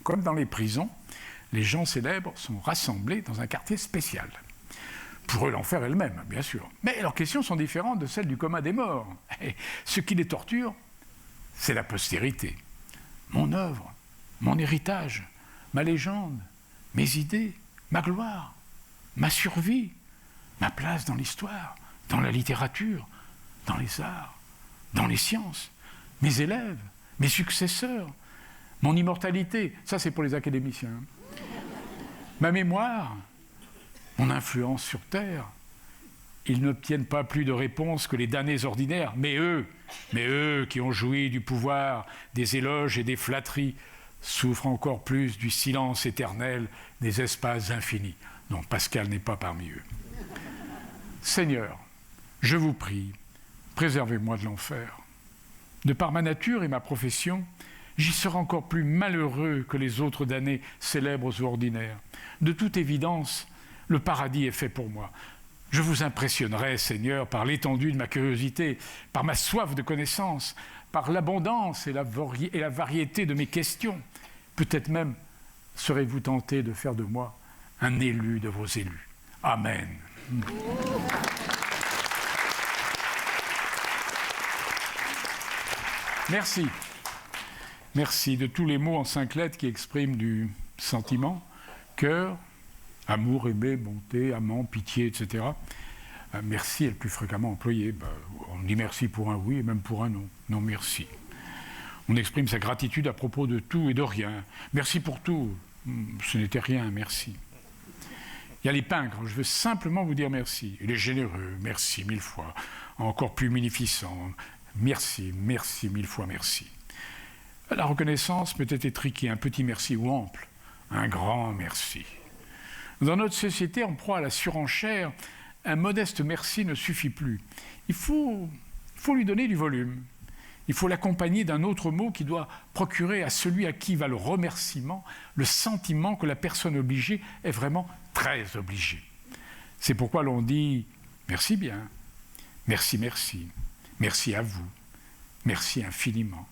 Comme dans les prisons, les gens célèbres sont rassemblés dans un quartier spécial. Pour eux, l'enfer est le même, bien sûr. Mais leurs questions sont différentes de celles du commun des morts. Et ce qui les torture, c'est la postérité. Mon œuvre, mon héritage, ma légende, mes idées, ma gloire, ma survie, ma place dans l'histoire, dans la littérature, dans les arts, dans les sciences, mes élèves, mes successeurs, mon immortalité, ça c'est pour les académiciens, ma mémoire, mon influence sur Terre. Ils n'obtiennent pas plus de réponses que les damnés ordinaires, mais eux qui ont joui du pouvoir, des éloges et des flatteries, souffrent encore plus du silence éternel des espaces infinis. Non, Pascal n'est pas parmi eux. Seigneur, je vous prie, préservez-moi de l'enfer. De par ma nature et ma profession, j'y serai encore plus malheureux que les autres damnés célèbres ou ordinaires. De toute évidence, le paradis est fait pour moi. Je vous impressionnerai, Seigneur, par l'étendue de ma curiosité, par ma soif de connaissance, par l'abondance et la variété de mes questions. Peut-être même serez-vous tenté de faire de moi un élu de vos élus. Amen. Merci. Merci de tous les mots en 5 lettres qui expriment du sentiment, cœur, amour, aimer, bonté, amant, pitié, etc. Merci est le plus fréquemment employé. On dit merci pour un oui et même pour un non. Non, merci. On exprime sa gratitude à propos de tout et de rien. Merci pour tout. Ce n'était rien, merci. Il y a les pingres, je veux simplement vous dire merci. Il est généreux, merci 1000 fois. Encore plus munificent, merci, merci 1000 fois merci. La reconnaissance peut être étriquée, un petit merci ou ample, un grand merci. Dans notre société, en proie à la surenchère, un modeste merci ne suffit plus. Il faut lui donner du volume. Il faut l'accompagner d'un autre mot qui doit procurer à celui à qui va le remerciement le sentiment que la personne obligée est vraiment très obligée. C'est pourquoi l'on dit « merci bien »,« merci, merci »,« merci à vous »,« merci infiniment ».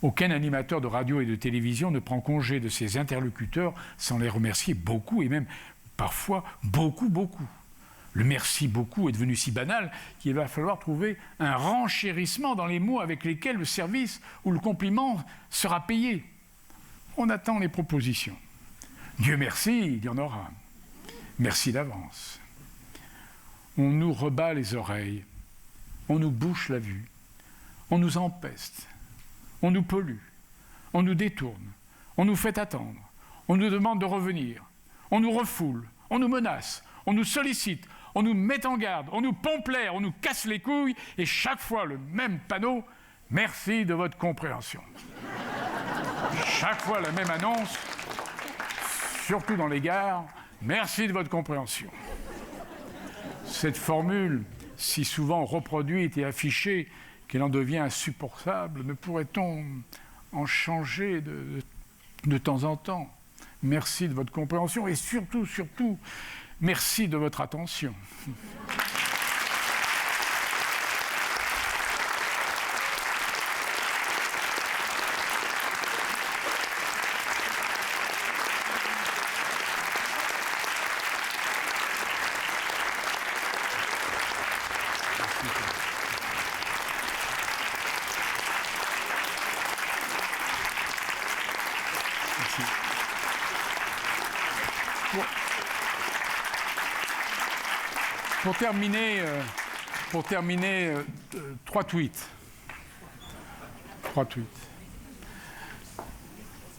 Aucun animateur de radio et de télévision ne prend congé de ses interlocuteurs sans les remercier beaucoup et même parfois beaucoup, beaucoup. Le merci beaucoup est devenu si banal qu'il va falloir trouver un renchérissement dans les mots avec lesquels le service ou le compliment sera payé. On attend les propositions. Dieu merci, il y en aura. Merci d'avance. On nous rebat les oreilles, on nous bouche la vue, on nous empeste, on nous pollue, on nous détourne, on nous fait attendre, on nous demande de revenir, on nous refoule, on nous menace, on nous sollicite, on nous met en garde, on nous pompe l'air, on nous casse les couilles, et chaque fois le même panneau, merci de votre compréhension. Chaque fois la même annonce, surtout dans les gares, merci de votre compréhension. Cette formule, si souvent reproduite et affichée, qu'elle en devient insupportable. Ne pourrait-on en changer de temps en temps? Merci de votre compréhension et surtout, merci de votre attention. Pour terminer, 3 tweets.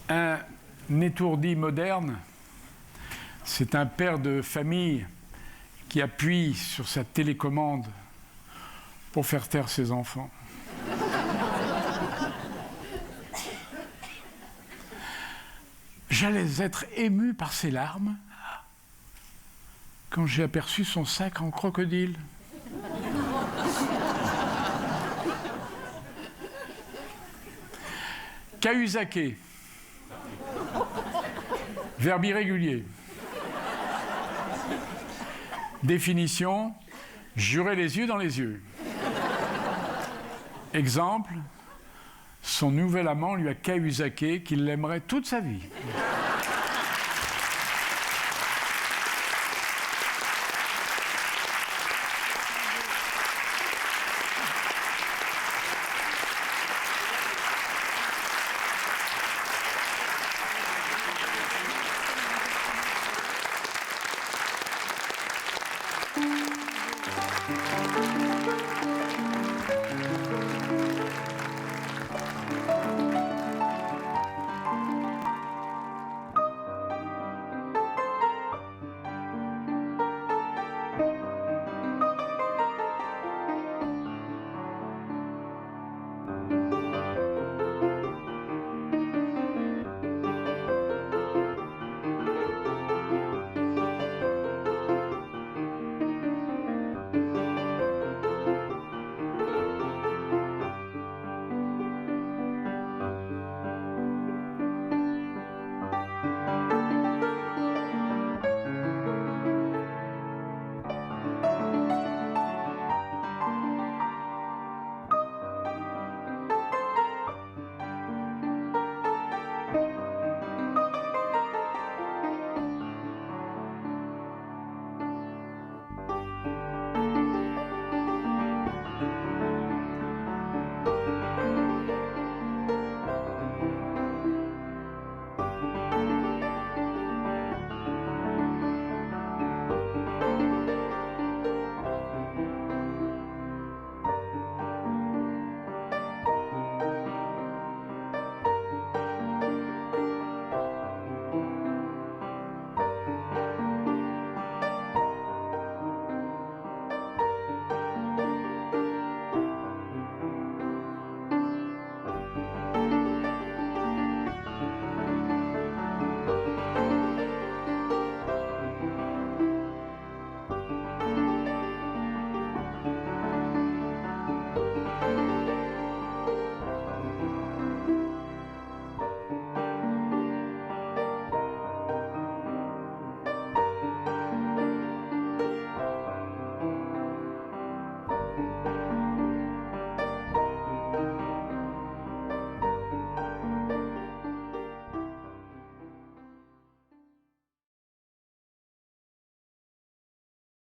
Un étourdi moderne, c'est un père de famille qui appuie sur sa télécommande pour faire taire ses enfants. J'allais être ému par ses larmes quand j'ai aperçu son sac en crocodile. Cahuzaquer. Verbe irrégulier. Définition, jurer les yeux dans les yeux. Exemple, son nouvel amant lui a cahuzaqué qu'il l'aimerait toute sa vie.